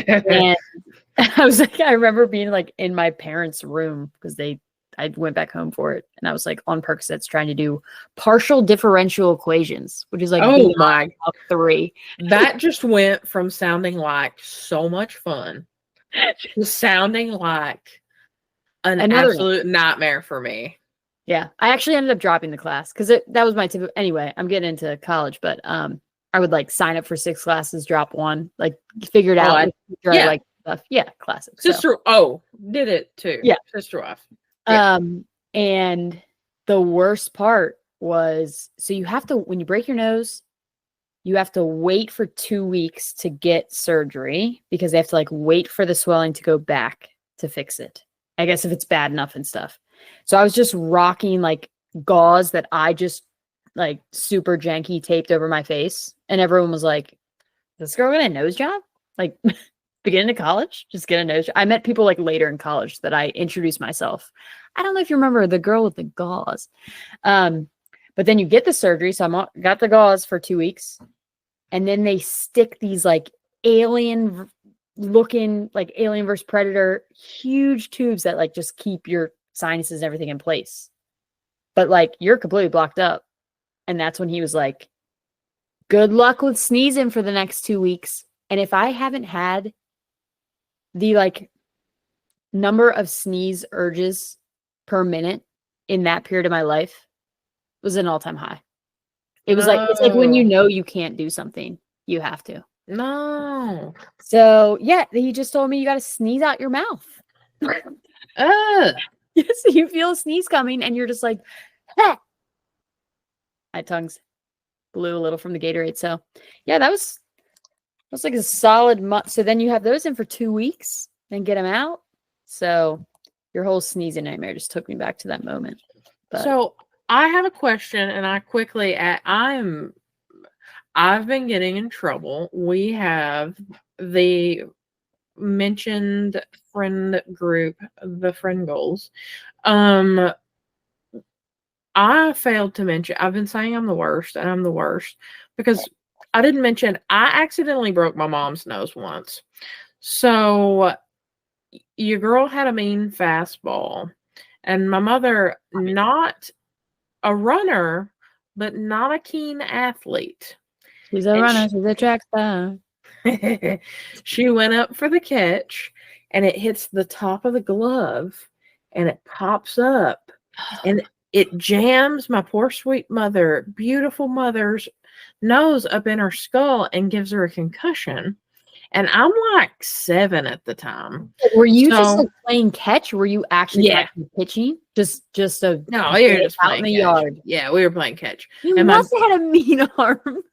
I remember being like in my parents' room because I went back home for it, and I was like on Percocets trying to do partial differential equations, which is like oh my, 3. that just went from sounding like so much fun to sounding like an absolute nightmare for me. Yeah, I actually ended up dropping the class because that was my tip. Anyway, I'm getting into college, but I would like sign up for 6 classes, drop 1, like figure it out. Yeah, like stuff. Yeah, classic. Sister, did it too. Yeah, sister wife. Yeah. And the worst part was, so you have to, when you break your nose, you have to wait for 2 weeks to get surgery because they have to like wait for the swelling to go back to fix it. I guess if it's bad enough and stuff. So I was just rocking like gauze that I just like super janky taped over my face. And everyone was like, this girl get a nose job? Like beginning of college, just get a nose job. I met people like later in college that I introduced myself. I don't know if you remember the girl with the gauze. But then you get the surgery. So got the gauze for 2 weeks. And then they stick these like alien looking, like Alien vs. Predator, huge tubes that like just keep your sinuses and everything in place. But like you're completely blocked up. And that's when he was like, good luck with sneezing for the next 2 weeks. And if I haven't had the like number of sneeze urges per minute in that period of my life, it was an all-time high. It was like, it's like when you know you can't do something, you have to. No. So yeah, he just told me you got to sneeze out your mouth. Yes, you feel a sneeze coming and you're just like, ah. My tongue's blew a little from the Gatorade. So yeah, that was like a solid month. So then you have those in for 2 weeks and get them out. So your whole sneezing nightmare just took me back to that moment. But. So I have a question, and I've been getting in trouble. We have the mentioned friend group, the friend goals. I failed to mention, I've been saying I'm the worst, and I'm the worst because I didn't mention I accidentally broke my mom's nose once. So your girl had a mean fastball, and my mother, not a runner, but not a keen athlete. She's a And runner. She's a track star. she went up for the catch, and it hits the top of the glove, and it pops up, and it jams my poor sweet mother, beautiful mother's nose up in her skull and gives her a concussion. And I'm like 7 at the time. Were you just So- like playing catch? Or were you actually Yeah. pitching? Just a No, we were just out playing in the catch. yard. Yeah, we were playing catch. You And must have had a mean arm.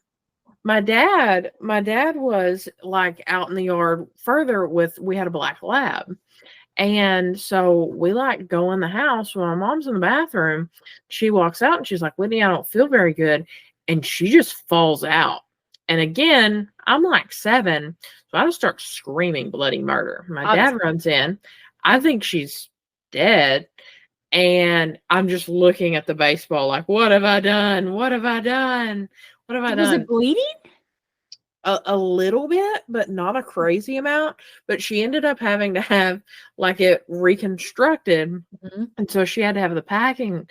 my dad was like out in the yard further we had a black lab. And so we like go in the house when my mom's in the bathroom. She walks out and she's like, Whitney, I don't feel very good. And she just falls out. And again, I'm like 7. So I just start screaming bloody murder. My dad runs in. I think she's dead. And I'm just looking at the baseball like, what have I done? What have I done? What have I done? Was it bleeding? A little bit, but not a crazy amount. But she ended up having to have like it reconstructed. Mm-hmm. And so she had to have the packing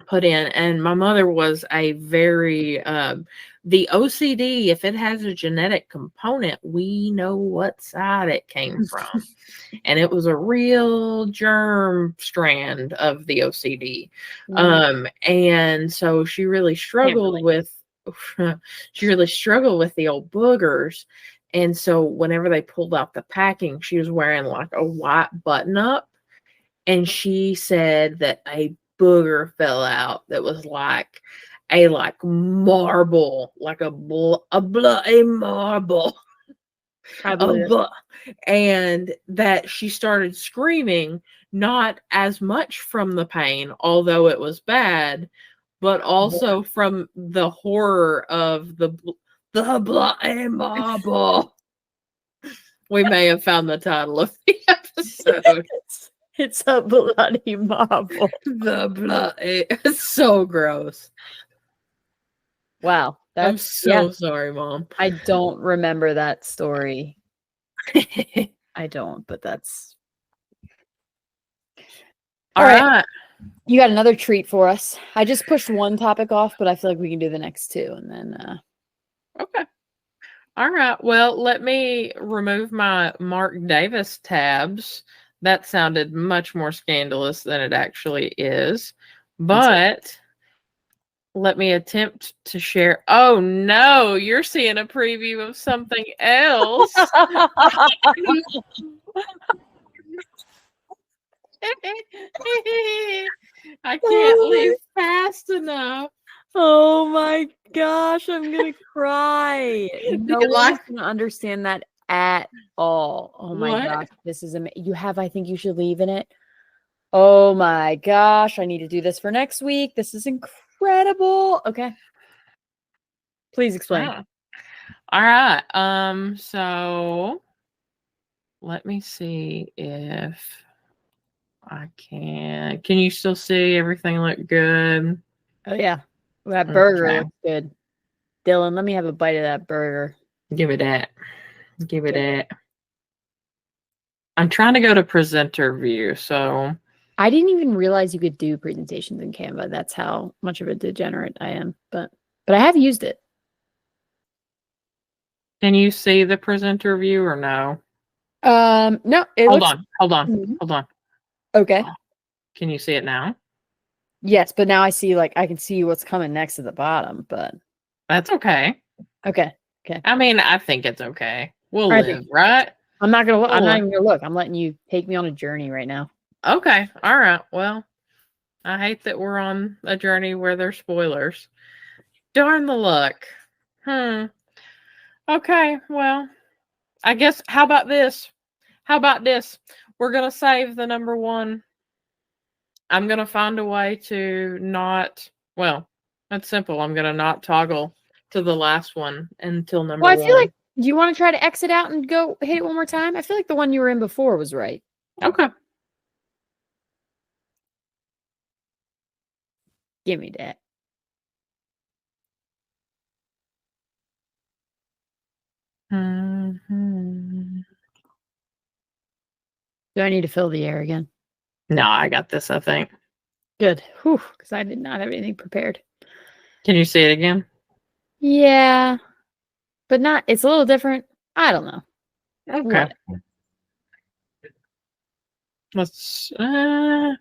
put in. And my mother was a very the OCD, if it has a genetic component, we know what side it came from. And it was a real germ strand of the OCD. And so she really struggled with the old boogers. And so whenever they pulled out the packing, she was wearing like a white button up. And she said that a booger fell out that was like a marble, like a marble. And that she started screaming, not as much from the pain, although it was bad, but also from the horror of the bloody marble. We may have found the title of the episode. It's a bloody marble. The bloody, it's so gross. Wow. I'm so sorry, Mom. I don't remember that story. I don't, but that's All right. You got another treat for us. I just pushed one topic off, but I feel like we can do the next 2 and then Okay. All right. Well, let me remove my Mark Davis tabs. That sounded much more scandalous than it actually is. But let me attempt to share. Oh, no. You're seeing a preview of something else. I can't leave fast enough. Oh my gosh, I'm gonna cry. No one's gonna understand that at all. Oh my gosh, this is amazing. You have, I think you should leave in it. Oh my gosh, I need to do this for next week. This is incredible. Okay. Please explain. All right. So let me see if I can. Can you still see everything look good? Oh yeah. That burger looks good. Dylan, let me have a bite of that burger. Give it that. Give it that. I'm trying to go to presenter view, so I didn't even realize you could do presentations in Canva. That's how much of a degenerate I am. But I have used it. Can you see the presenter view or no? No. Hold on. Okay. Can you see it now? Yes, but now I see I can see what's coming next at the bottom, but that's okay. Okay. I mean, I think it's okay. We'll live, right? I'm not gonna look. I'm not even gonna look. I'm letting you take me on a journey right now. Okay. All right. Well, I hate that we're on a journey where there's spoilers. Darn the luck. Okay. Well, I guess. How about this? We're gonna save the number 1. I'm going to find a way to not, well, that's simple. I'm going to not toggle to the last one until number 1. Well, I feel like, do you want to try to exit out and go hit it one more time? I feel like the one you were in before was right. Okay. Give me that. Mhm. Do I need to fill the air again? No, I got this, I think. Good. Whew, because I did not have anything prepared. Can you see it again? Yeah. But not, it's a little different. I don't know. Okay. What? Let's If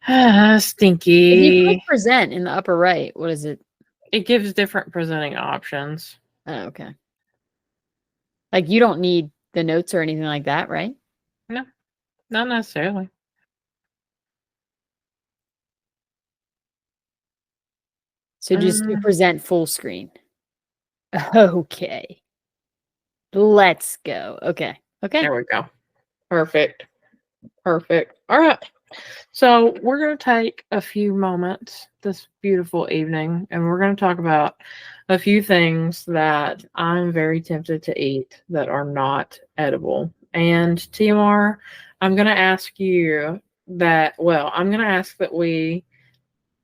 you stinky. click present in the upper right, what is it? It gives different presenting options. Oh, okay. Like you don't need the notes or anything like that, right? No, not necessarily. So just you present full screen. Okay. Let's go. Okay. Okay. There we go. Perfect. Perfect. All right. So we're going to take a few moments this beautiful evening and we're going to talk about a few things that I'm very tempted to eat that are not edible. And TMR, I'm going to ask you that, well, I'm going to ask that we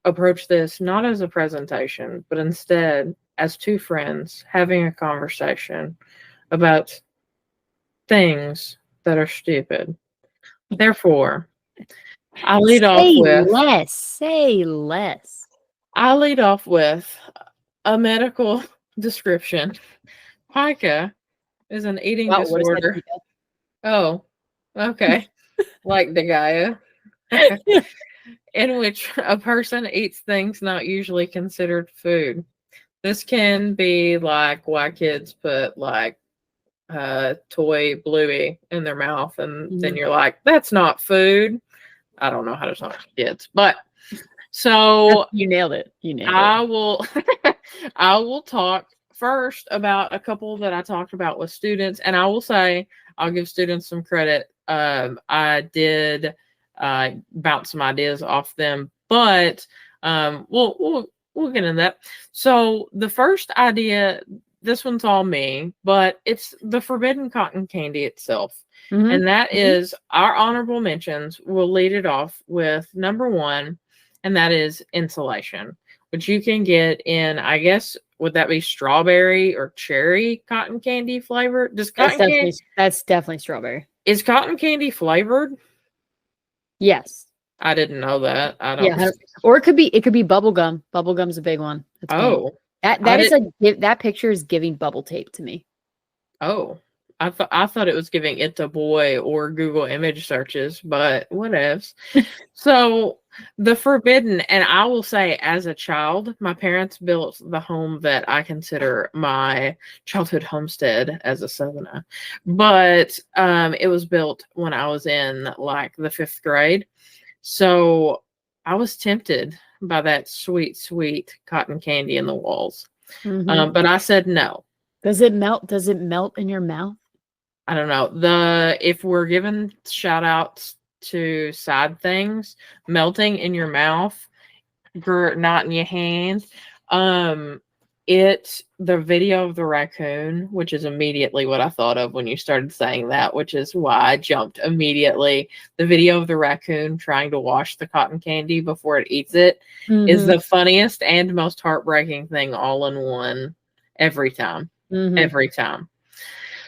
approach this not as a presentation, but instead as two friends having a conversation about things that are stupid. Therefore, I'll lead off with Say less. I'll lead off with a medical description. Pica is an eating Wow, what is that, disorder. Chica? Oh, okay. Like the Gaia. In which a person eats things not usually considered food. This can be like why kids put like toy bluey in their mouth and then you're like, that's not food. I don't know how to talk to kids, but so You nailed it. You nailed I it. will I will talk first about a couple that I talked about with students, and I will say I'll give students some credit. I did bounce some ideas off them, but we'll get into that. So the first idea, this one's all me, but it's the forbidden cotton candy itself. Mhm. And that is our honorable mentions. We'll lead it off with number one, and that is insulation, which you can get in, I guess, would that be strawberry or cherry cotton candy flavor? Does cotton candy, That's definitely strawberry. is cotton candy flavored? Yes. I didn't know that. I don't. Yeah. Or it could be bubble gum. Bubble gum's a big one. That's candy. Oh, That is like that picture is giving bubble tape to me. oh, I thought it was giving it a boy or Google image searches, but whatevs. So the forbidden, and I will say, as a child, my parents built the home that I consider my childhood homestead as a Southerner, but it was built when I was in like the 5th grade. So I was tempted by that sweet, sweet cotton candy in the walls. But I said no. Does it melt? Does it melt in your mouth? I don't know. If we're giving shout outs to side things, melting in your mouth, not in your hands. The video of the raccoon, which is immediately what I thought of when you started saying that, which is why I jumped immediately. The video of the raccoon trying to wash the cotton candy before it eats it is the funniest and most heartbreaking thing all in one every time. Every time.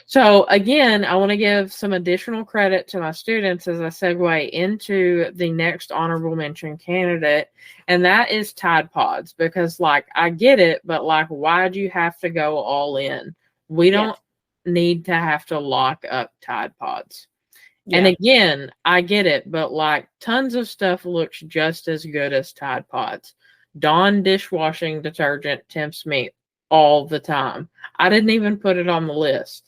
So again, I want to give some additional credit to my students as I segue into the next honorable mention candidate, and that is Tide Pods, because like I get it, but like why do you have to go all in? We don't need to have to lock up Tide Pods. Yeah. And again, I get it, but like tons of stuff looks just as good as Tide Pods. Dawn dishwashing detergent tempts me all the time. I didn't even put it on the list.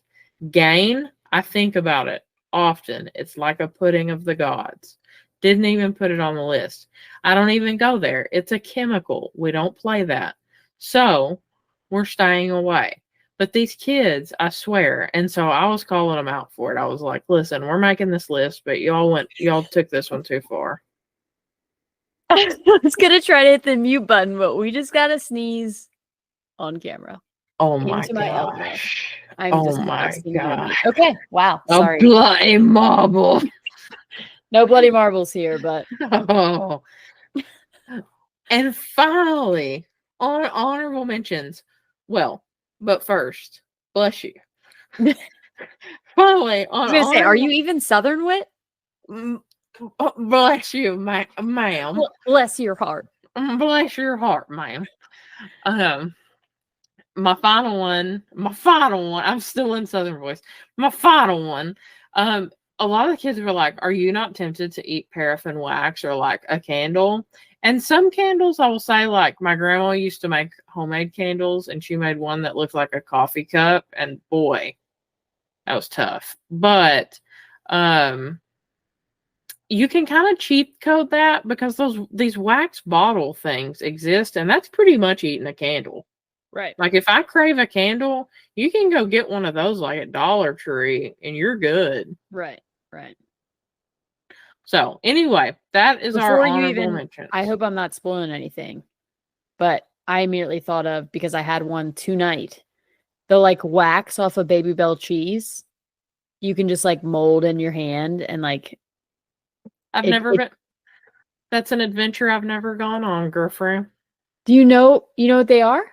Gain, I think about it often. It's like a pudding of the gods. Didn't even put it on the list. I don't even go there. It's a chemical. We don't play that. So we're staying away. But these kids, I swear, and so I was calling them out for it. I was like, listen, we're making this list, but y'all took this one too far. I was gonna try to hit the mute button, but we just gotta sneeze on camera. Oh my gosh. Oh my god. Okay. Wow. Sorry. A bloody marble. No bloody marbles here, but oh. And finally, honorable mentions. Well, but first, bless you. Finally, I was gonna say, are you even Southern wit? Bless you, ma'am. Bless your heart. Bless your heart, ma'am. My final one, I'm still in Southern voice. My final one, a lot of the kids were like, are you not tempted to eat paraffin wax or like a candle? And some candles, I will say, like my grandma used to make homemade candles, and she made one that looked like a coffee cup, and boy, that was tough. But you can kind of cheat code that because these wax bottle things exist, and that's pretty much eating a candle. Right. Like if I crave a candle, you can go get one of those like at Dollar Tree and you're good. Right. Right. So anyway, that is our Before you honorable even, mention. I hope I'm not spoiling anything, but I immediately thought of, because I had one tonight, the like wax off of Baby Bell cheese. You can just like mold in your hand and like. I've never been. That's an adventure I've never gone on, girlfriend. Do you know what they are?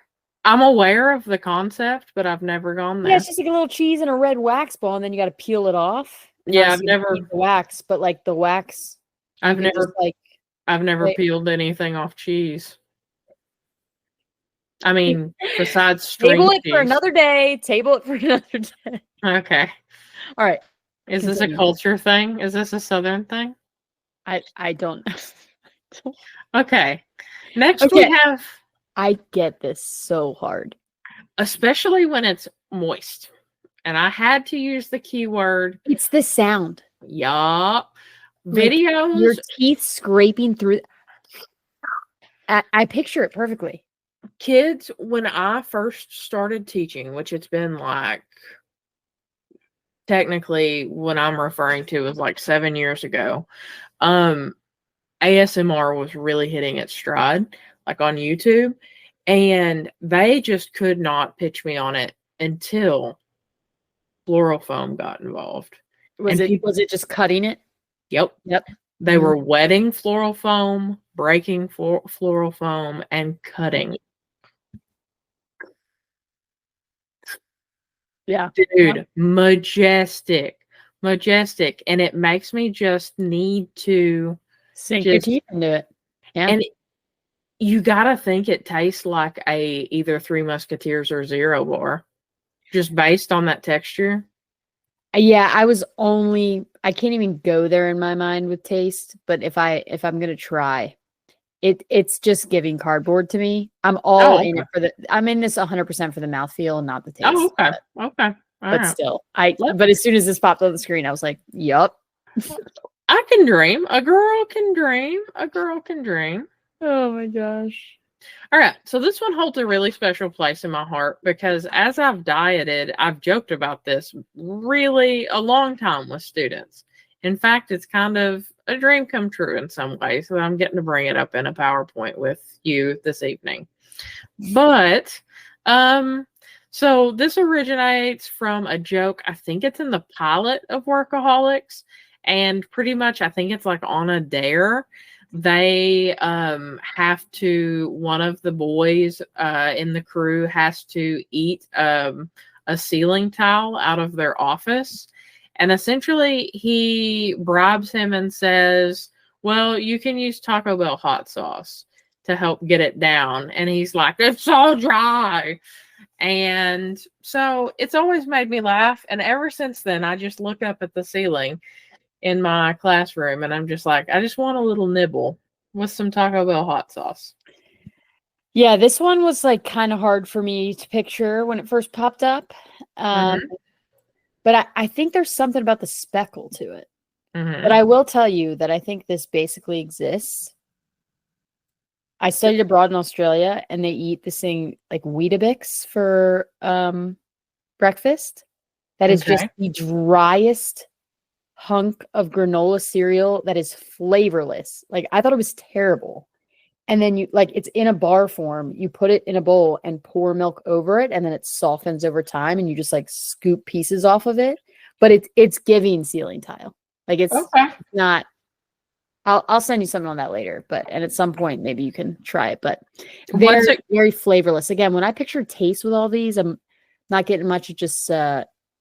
I'm aware of the concept, but I've never gone there. Yeah, it's just like a little cheese and a red wax ball, and then you got to peel it off. Yeah, I've never eaten the wax, but like the wax. I've never peeled anything off cheese. I mean, besides string table it cheese. for another day. Table it for another day. Okay. All right. Is this a culture thing? Is this a Southern thing? I don't know. Okay. Next we have. I get this so hard. Especially when it's moist. And I had to use the keyword. It's the sound. Yup. Like Videos. your teeth scraping through. I picture it perfectly. Kids, when I first started teaching, which it's been like, technically what I'm referring to is like 7 years ago, ASMR was really hitting its stride, like on YouTube, and they just could not pitch me on it until floral foam got involved. Was it just cutting it? Yep. They were wetting floral foam, breaking floral foam, and cutting. Yeah. Dude, majestic. And it makes me just need to sink your teeth into it. Yeah. And you gotta think it tastes like either Three Musketeers or Zero bar, just based on that texture. Yeah, I can't even go there in my mind with taste, but if I'm gonna try, it's just giving cardboard to me. I'm all in it I'm in this 100% for the mouthfeel and not the taste. Oh, okay. Okay. But still, but as soon as this popped on the screen, I was like, yup. I can dream. A girl can dream. A girl can dream. Oh my gosh. All right. So this one holds a really special place in my heart because as I've dieted, I've joked about this really a long time with students. In fact, it's kind of a dream come true in some ways. So I'm getting to bring it up in a PowerPoint with you this evening. But, so this originates from a joke. I think it's in the pilot of Workaholics. And pretty much, I think it's like on a dare. They have to, one of the boys in the crew has to eat a ceiling tile out of their office. And essentially, he bribes him and says, well, you can use Taco Bell hot sauce to help get it down. And he's like, it's so dry. And so it's always made me laugh. And ever since then, I just look up at the ceiling in my classroom and I'm just like, I just want a little nibble with some Taco Bell hot sauce. Yeah, this one was like kind of hard for me to picture when it first popped up. But I think there's something about the speckle to it. But I will tell you that I think this basically exists. I studied abroad in Australia and they eat this thing like Weetabix for breakfast. That is just the driest hunk of granola cereal that is flavorless. Like I thought it was terrible. And then you like it's in a bar form. You put it in a bowl and pour milk over it, and then it softens over time, and you just like scoop pieces off of it. But it's giving ceiling tile. Like it's not. I'll send you something on that later, and at some point maybe you can try it. But What's it- very flavorless. Again, when I picture taste with all these, I'm not getting much. It just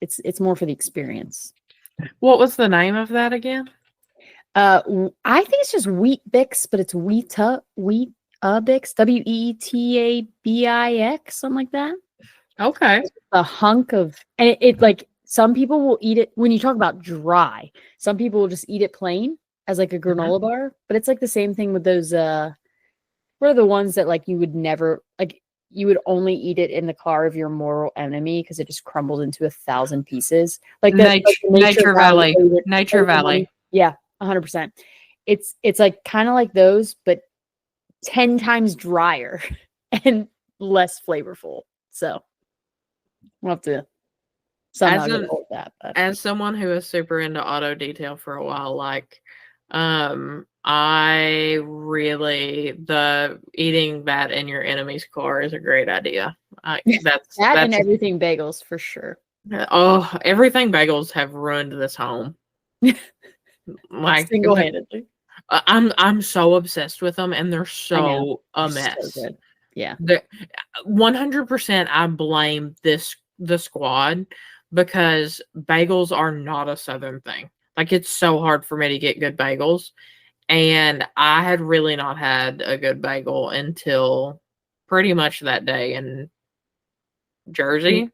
it's more for the experience. What was the name of that again? I think it's just Wheat Bix, but it's Bix, WEETABIX, something like that. Okay. A hunk of, and it like some people will eat it when you talk about dry. Some people will just eat it plain as like a granola bar, but it's like the same thing with those. What are the ones that like you would never like? You would only eat it in the car of your mortal enemy because it just crumbled into 1,000 pieces. Like the Nature Valley. Nature Valley. Yeah, 100%. It's like kind of like those, but 10 times drier and less flavorful. So we'll have to somehow get hold of that. But. As someone who was super into auto detail for a while, like I really the eating that in your enemy's car is a great idea. That's and everything bagels for sure. Oh, everything bagels have ruined this home. Like single-handedly. I'm so obsessed with them, and they're so a mess. So good. Yeah, 100%. I blame the squad because bagels are not a Southern thing. Like it's so hard for me to get good bagels, and I had really not had a good bagel until pretty much that day in Jersey.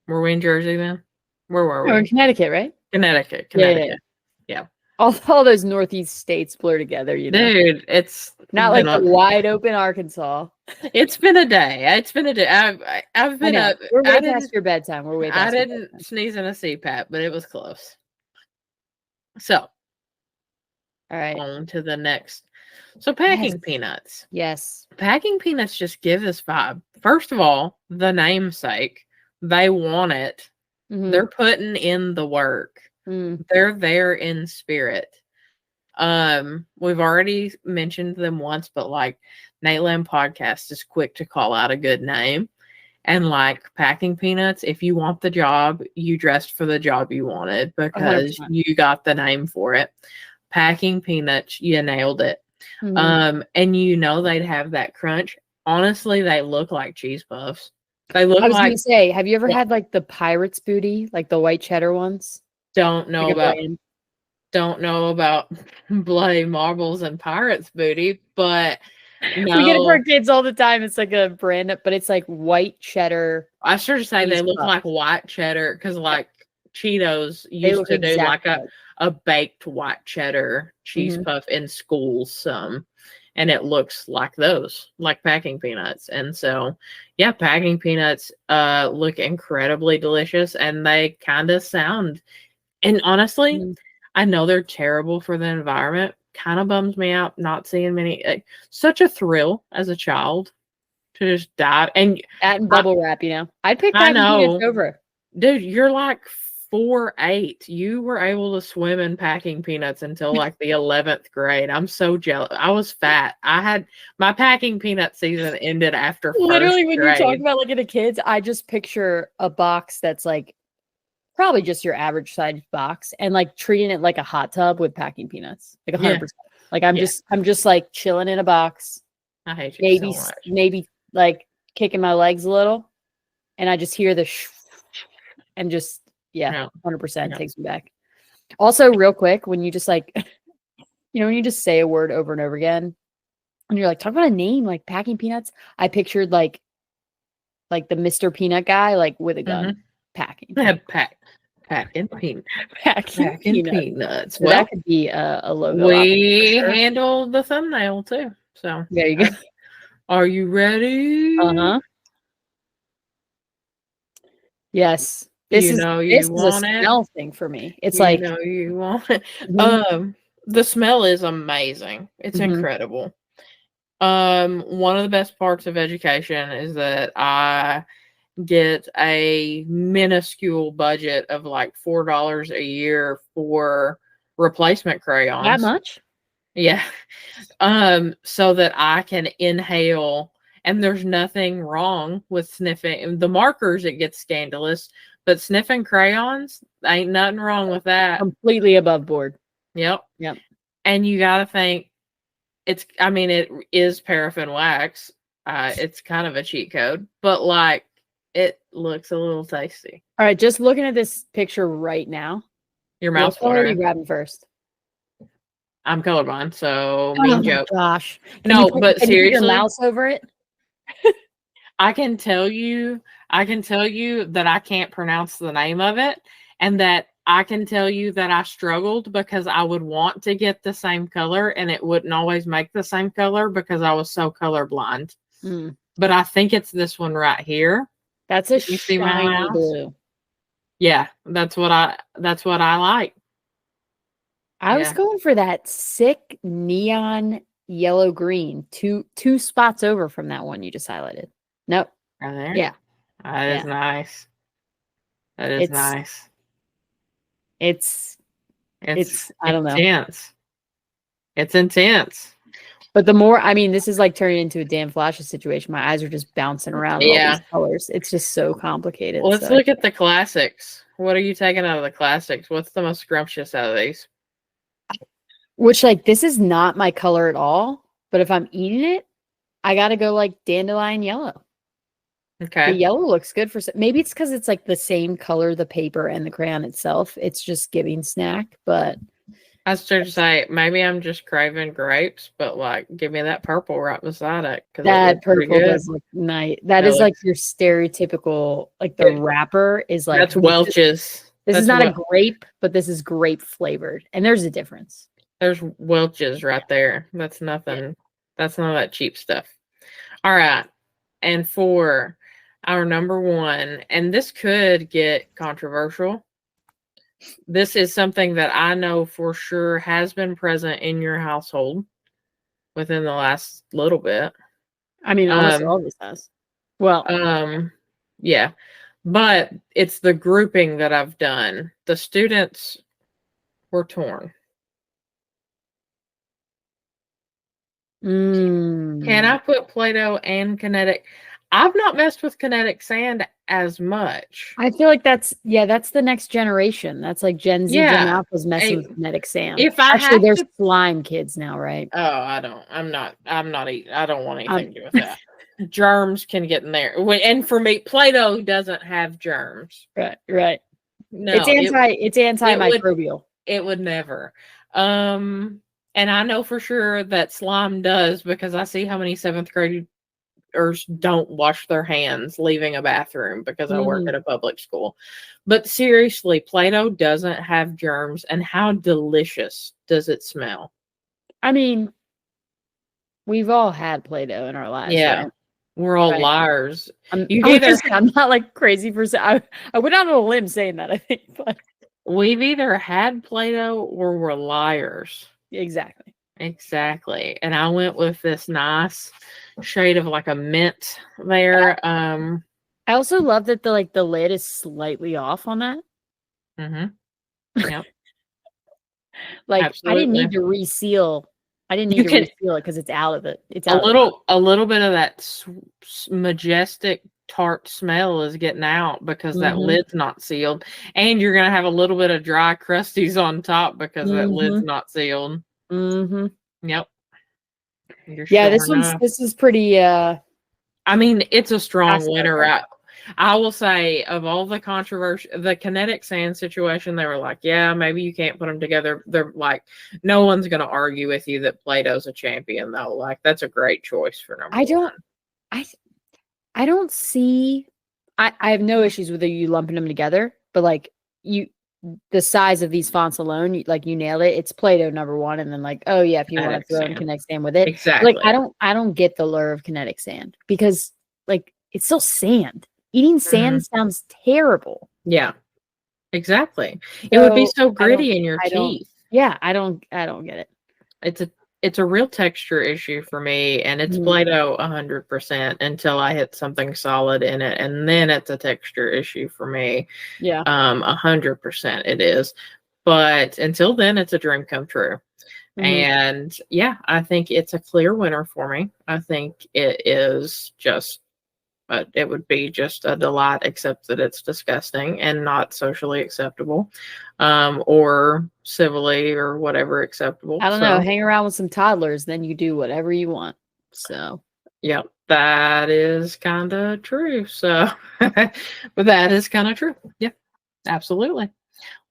Were we in Jersey then? Where were we? We're in Connecticut, right? Connecticut. Yeah. All those Northeast states blur together, you know. Dude, it's not like the wide open Arkansas. It's been a day. I've been up. We're way past your bedtime. We're way past. I didn't sneeze in a CPAP, but it was close. So, all right, on to the next. So, packing peanuts. Yes, packing peanuts just give this vibe. First of all, the namesake. They want it. Mm-hmm. They're putting in the work. They're there in spirit. We've already mentioned them once, but like Nateland Podcast is quick to call out a good name. And like packing peanuts, if you want the job, you dressed for the job you wanted because 100%. You got the name for it. Packing peanuts, you nailed it. And they'd have that crunch. Honestly, they look like cheese puffs. They look like. I was gonna say, have you ever had like the Pirates booty, like the white cheddar ones? Don't know about bloody marbles and pirates booty, but no. We get it for our kids all the time. It's like a brand, but it's like white cheddar. I should say they look like white cheddar because like Cheetos used to do like a baked white cheddar cheese puff in schools and it looks like those, like packing peanuts. And so, yeah, packing peanuts look incredibly delicious and they kind of sound. And honestly, I know they're terrible for the environment. Kind of bums me out not seeing many. Such a thrill as a child to just dive and bubble wrap. I'd pick packing peanuts over. Dude, you're like 4'8". You were able to swim in packing peanuts until like the 11th grade. I'm so jealous. I was fat. I had my packing peanut season ended after literally when grade. You talk about like the kids, I just picture a box that's like probably just your average size box and like treating it like a hot tub with packing peanuts, like 100%. Like I'm just like chilling in a box. I hate you so much. Maybe like kicking my legs a little, and I just hear the and just 100% takes me back. Also, real quick, when you just like, when you just say a word over and over again, and you're like, talk about a name like packing peanuts. I pictured like the Mr. Peanut guy, like with a gun, packing. Packing peanuts. Packing peanuts. Well, that could be a logo. We handled the thumbnail too. So there you go. Are you ready? Yes. This is a smell thing for me. It's you want it. The smell is amazing. It's incredible. One of the best parts of education is that I get a minuscule budget of like $4 a year for replacement crayons. That much? Yeah. So that I can inhale, and there's nothing wrong with sniffing the markers. It gets scandalous, but sniffing crayons, ain't nothing wrong with that. Completely above board. Yep. And you got to think it is paraffin wax. It's kind of a cheat code, but like it looks a little tasty. All right, just looking at this picture right now. Your What mouth's color are you watering. grabbing first? I'm colorblind, so Oh mean my joke. gosh. No, but can you put your seriously, mouse over it? I can tell you that I can't pronounce the name of it, and that I can tell you that I struggled because I would want to get the same color and it wouldn't always make the same color because I was so colorblind. Mm. But I think it's this one right here. That's a You see my shiny mouse? blue. Yeah, that's what I like. I was Yeah. going for that sick neon yellow green. Two spots over from that one you just highlighted. Nope. Right there. Yeah. That is nice. That is nice. It's I don't know. Intense. It's intense. But the more, I mean, this is like turning into a damn flashes situation. My eyes are just bouncing around all these colors. It's just so complicated. Let's look at the classics. What are you taking out of the classics? What's the most scrumptious out of these? Which, like, this is not my color at all. But if I'm eating it, I got to go like dandelion yellow. Okay. The yellow looks good for, maybe it's because it's like the same color, the paper and the crayon itself. It's just giving snack, but. I was trying to say, maybe I'm just craving grapes, but like, give me that purple right beside it. That purple does look nice. That is like your stereotypical, like the wrapper is like. That's Welch's. This is not a grape, but this is grape flavored. And there's a difference. There's Welch's right there. That's nothing. Yeah. That's none of that cheap stuff. All right. And for our number one, and this could get controversial. This is something that I know for sure has been present in your household within the last little bit. I mean, almost always has. Well, yeah, but it's the grouping that I've done. The students were torn. Can I put Play-Doh and kinetic? I've not messed with kinetic sand as much. I feel like that's the next generation. That's like Gen Z, Gen Alpha's messing with kinetic sand. There's slime kids now, right? Oh, I don't. I'm not eating. I don't want anything to do with that. Germs can get in there. And for me, Play-Doh doesn't have germs. Right. No, it's antimicrobial. It would never. And I know for sure that slime does because I see how many 7th graders don't wash their hands leaving a bathroom because I work at a public school. But seriously, Play-Doh doesn't have germs, and how delicious does it smell? I mean, we've all had Play-Doh in our lives. Yeah, right? We're all liars. I'm not like crazy for. I went out on a limb saying that. I think, but we've either had Play-Doh or we're liars. Exactly. And I went with this nice shade of like a mint there. I also love that the lid is slightly off on that. Yep. Like absolutely. I didn't need to reseal. Reseal it because it's out of it. It's out a little bit of that majestic tart smell is getting out because that lid's not sealed, and you're gonna have a little bit of dry crusties on top because that lid's not sealed. Yep. This is pretty. I mean, it's a strong winner, right? I will say, of all the controversy, the kinetic sand situation, they were like, yeah, maybe you can't put them together. They're like, no one's going to argue with you that Play-Doh's a champion, though. Like, that's a great choice for number one. I don't see. I have no issues with you lumping them together, but like the size of these fonts alone, you nailed it. It's Play-Doh number one, and then like, oh yeah, if you want to throw in kinetic sand with it, exactly. Like, I don't get the lure of kinetic sand because like it's still sand. Eating sand sounds terrible. Yeah, exactly. It would be so gritty in your teeth. Yeah, I don't get it. It's a real texture issue for me, and it's Play-Doh 100% until I hit something solid in it, and then it's a texture issue for me. Yeah, 100% it is. But until then, it's a dream come true. And yeah, I think it's a clear winner for me. I think it is just but it would be just a delight, except that it's disgusting and not socially acceptable, or civilly or whatever acceptable. I don't know. Hang around with some toddlers, then you do whatever you want. So, yeah, that is kind of true. So, but that is kind of true. Yeah, absolutely.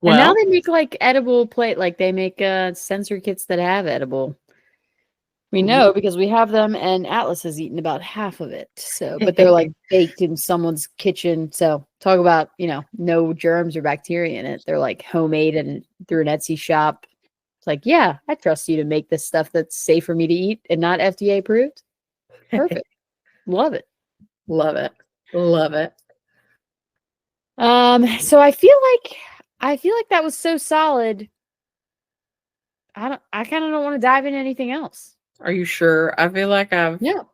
Well, and now they make like edible plate, like they make sensor kits that have edible. We know because we have them, and Atlas has eaten about half of it. So, but they're like baked in someone's kitchen. So, talk about, no germs or bacteria in it. They're like homemade and through an Etsy shop. It's like, yeah, I trust you to make this stuff that's safe for me to eat and not FDA approved. Perfect. Love it. Love it. Love it. So I feel like that was so solid. I kind of don't want to dive into anything else. Are you sure? I feel like I've rambled.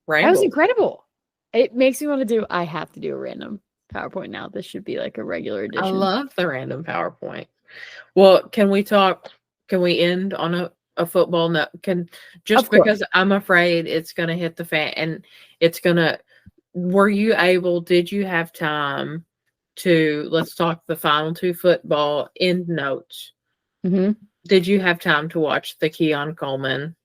That was incredible. It makes me want to I have to do a random PowerPoint now. This should be like a regular edition. I love the random PowerPoint. Well, can we end on a football note? Because I'm afraid it's going to hit the fan and it's going to, did you have time to, let's talk the final two football end notes. Mm-hmm. Did you have time to watch the Keon Coleman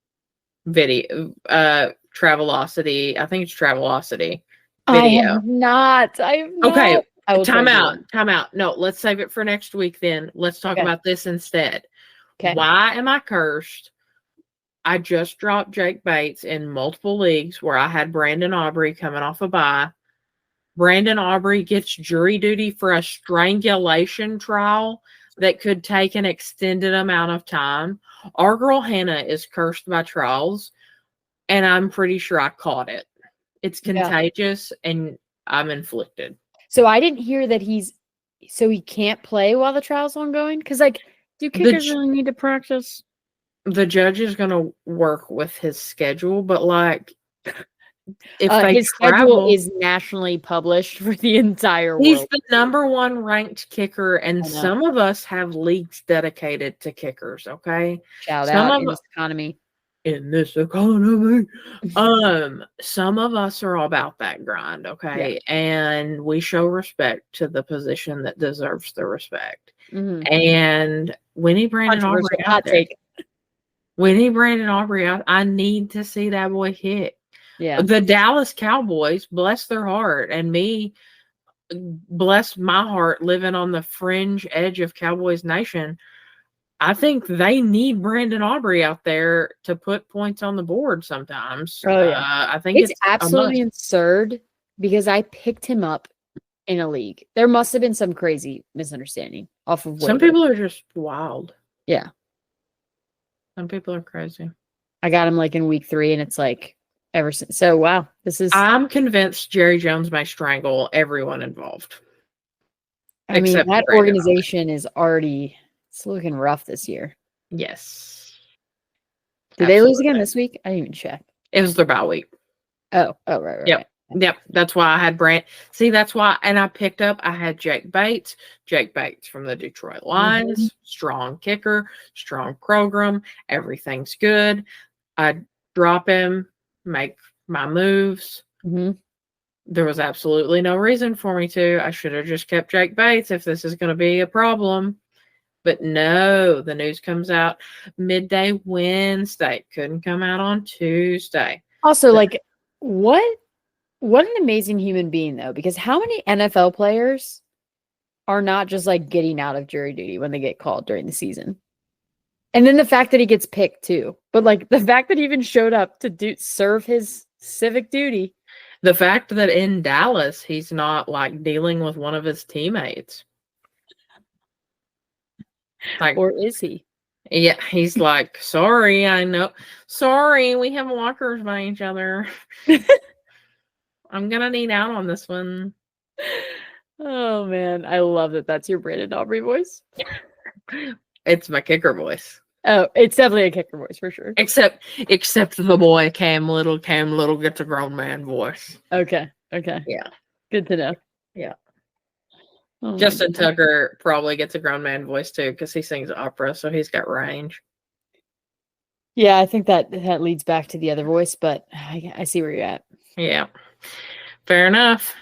video, Travelocity? I think it's Travelocity video. I have not. Okay. Time out. No, let's save it for next week then. Let's talk about this instead. Okay. Why am I cursed? I just dropped Jake Bates in multiple leagues where I had Brandon Aubrey coming off a bye. Brandon Aubrey gets jury duty for a strangulation trial that could take an extended amount of time. Our girl Hannah is cursed by trials, and I'm pretty sure I caught it. It's contagious, and I'm inflicted. So I didn't hear that he can't play while the trial's ongoing? Because, do kickers really need to practice? The judge is going to work with his schedule, but, if his schedule is nationally published for the entire world. He's the number one ranked kicker, and some of us have leagues dedicated to kickers, okay? Shout out in this economy. In this economy. Some of us are all about that grind, okay? Yeah. And we show respect to the position that deserves the respect. Mm-hmm. And when he Brandon Aubrey out there, I need to see that boy hit. Yeah. The Dallas Cowboys, bless their heart, and me, bless my heart, living on the fringe edge of Cowboys Nation. I think they need Brandon Aubrey out there to put points on the board sometimes. Oh, yeah. I think it's absolutely absurd because I picked him up in a league. There must have been some crazy misunderstanding off of some people are just wild. Yeah. Some people are crazy. I got him in week 3, and it's ever since. So, wow. I'm convinced Jerry Jones may strangle everyone involved. I mean, that organization is already... It's looking rough this year. Yes. Did they lose again this week? I didn't even check. It was their bye week. Oh, right. Yep. That's why I had Brand. See, that's why. And I had Jake Bates. Jake Bates from the Detroit Lions. Mm-hmm. Strong kicker, strong program. Everything's good. I drop him, make my moves. Mm-hmm. There was absolutely no reason for me to. I should have just kept Jake Bates if this is going to be a problem. But no, the news comes out midday Wednesday. Couldn't come out on Tuesday. Also, what an amazing human being, though, because how many NFL players are not just getting out of jury duty when they get called during the season? And then the fact that he gets picked too. But the fact that he even showed up to serve his civic duty. The fact that in Dallas, he's not dealing with one of his teammates. Or is he? Yeah, he's sorry, I know. Sorry, we have lockers by each other. I'm going to need out on this one. Oh, man. I love that that's your Brandon Aubrey voice. It's my kicker voice. Oh, it's definitely a kicker voice for sure. Except the boy Cam Little gets a grown man voice. Okay. Yeah. Good to know. Yeah. Oh, Justin Tucker probably gets a grown man voice too because he sings opera, so he's got range. Yeah, I think that leads back to the other voice, but I see where you're at. Yeah. Fair enough.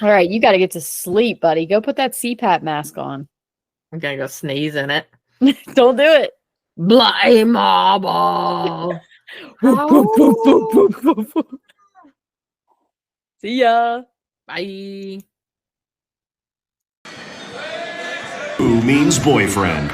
All right, you got to get to sleep, buddy. Go put that CPAP mask on. I'm gonna go sneeze in it. Don't do it. Blamable. See ya. Bye. Who means boyfriend?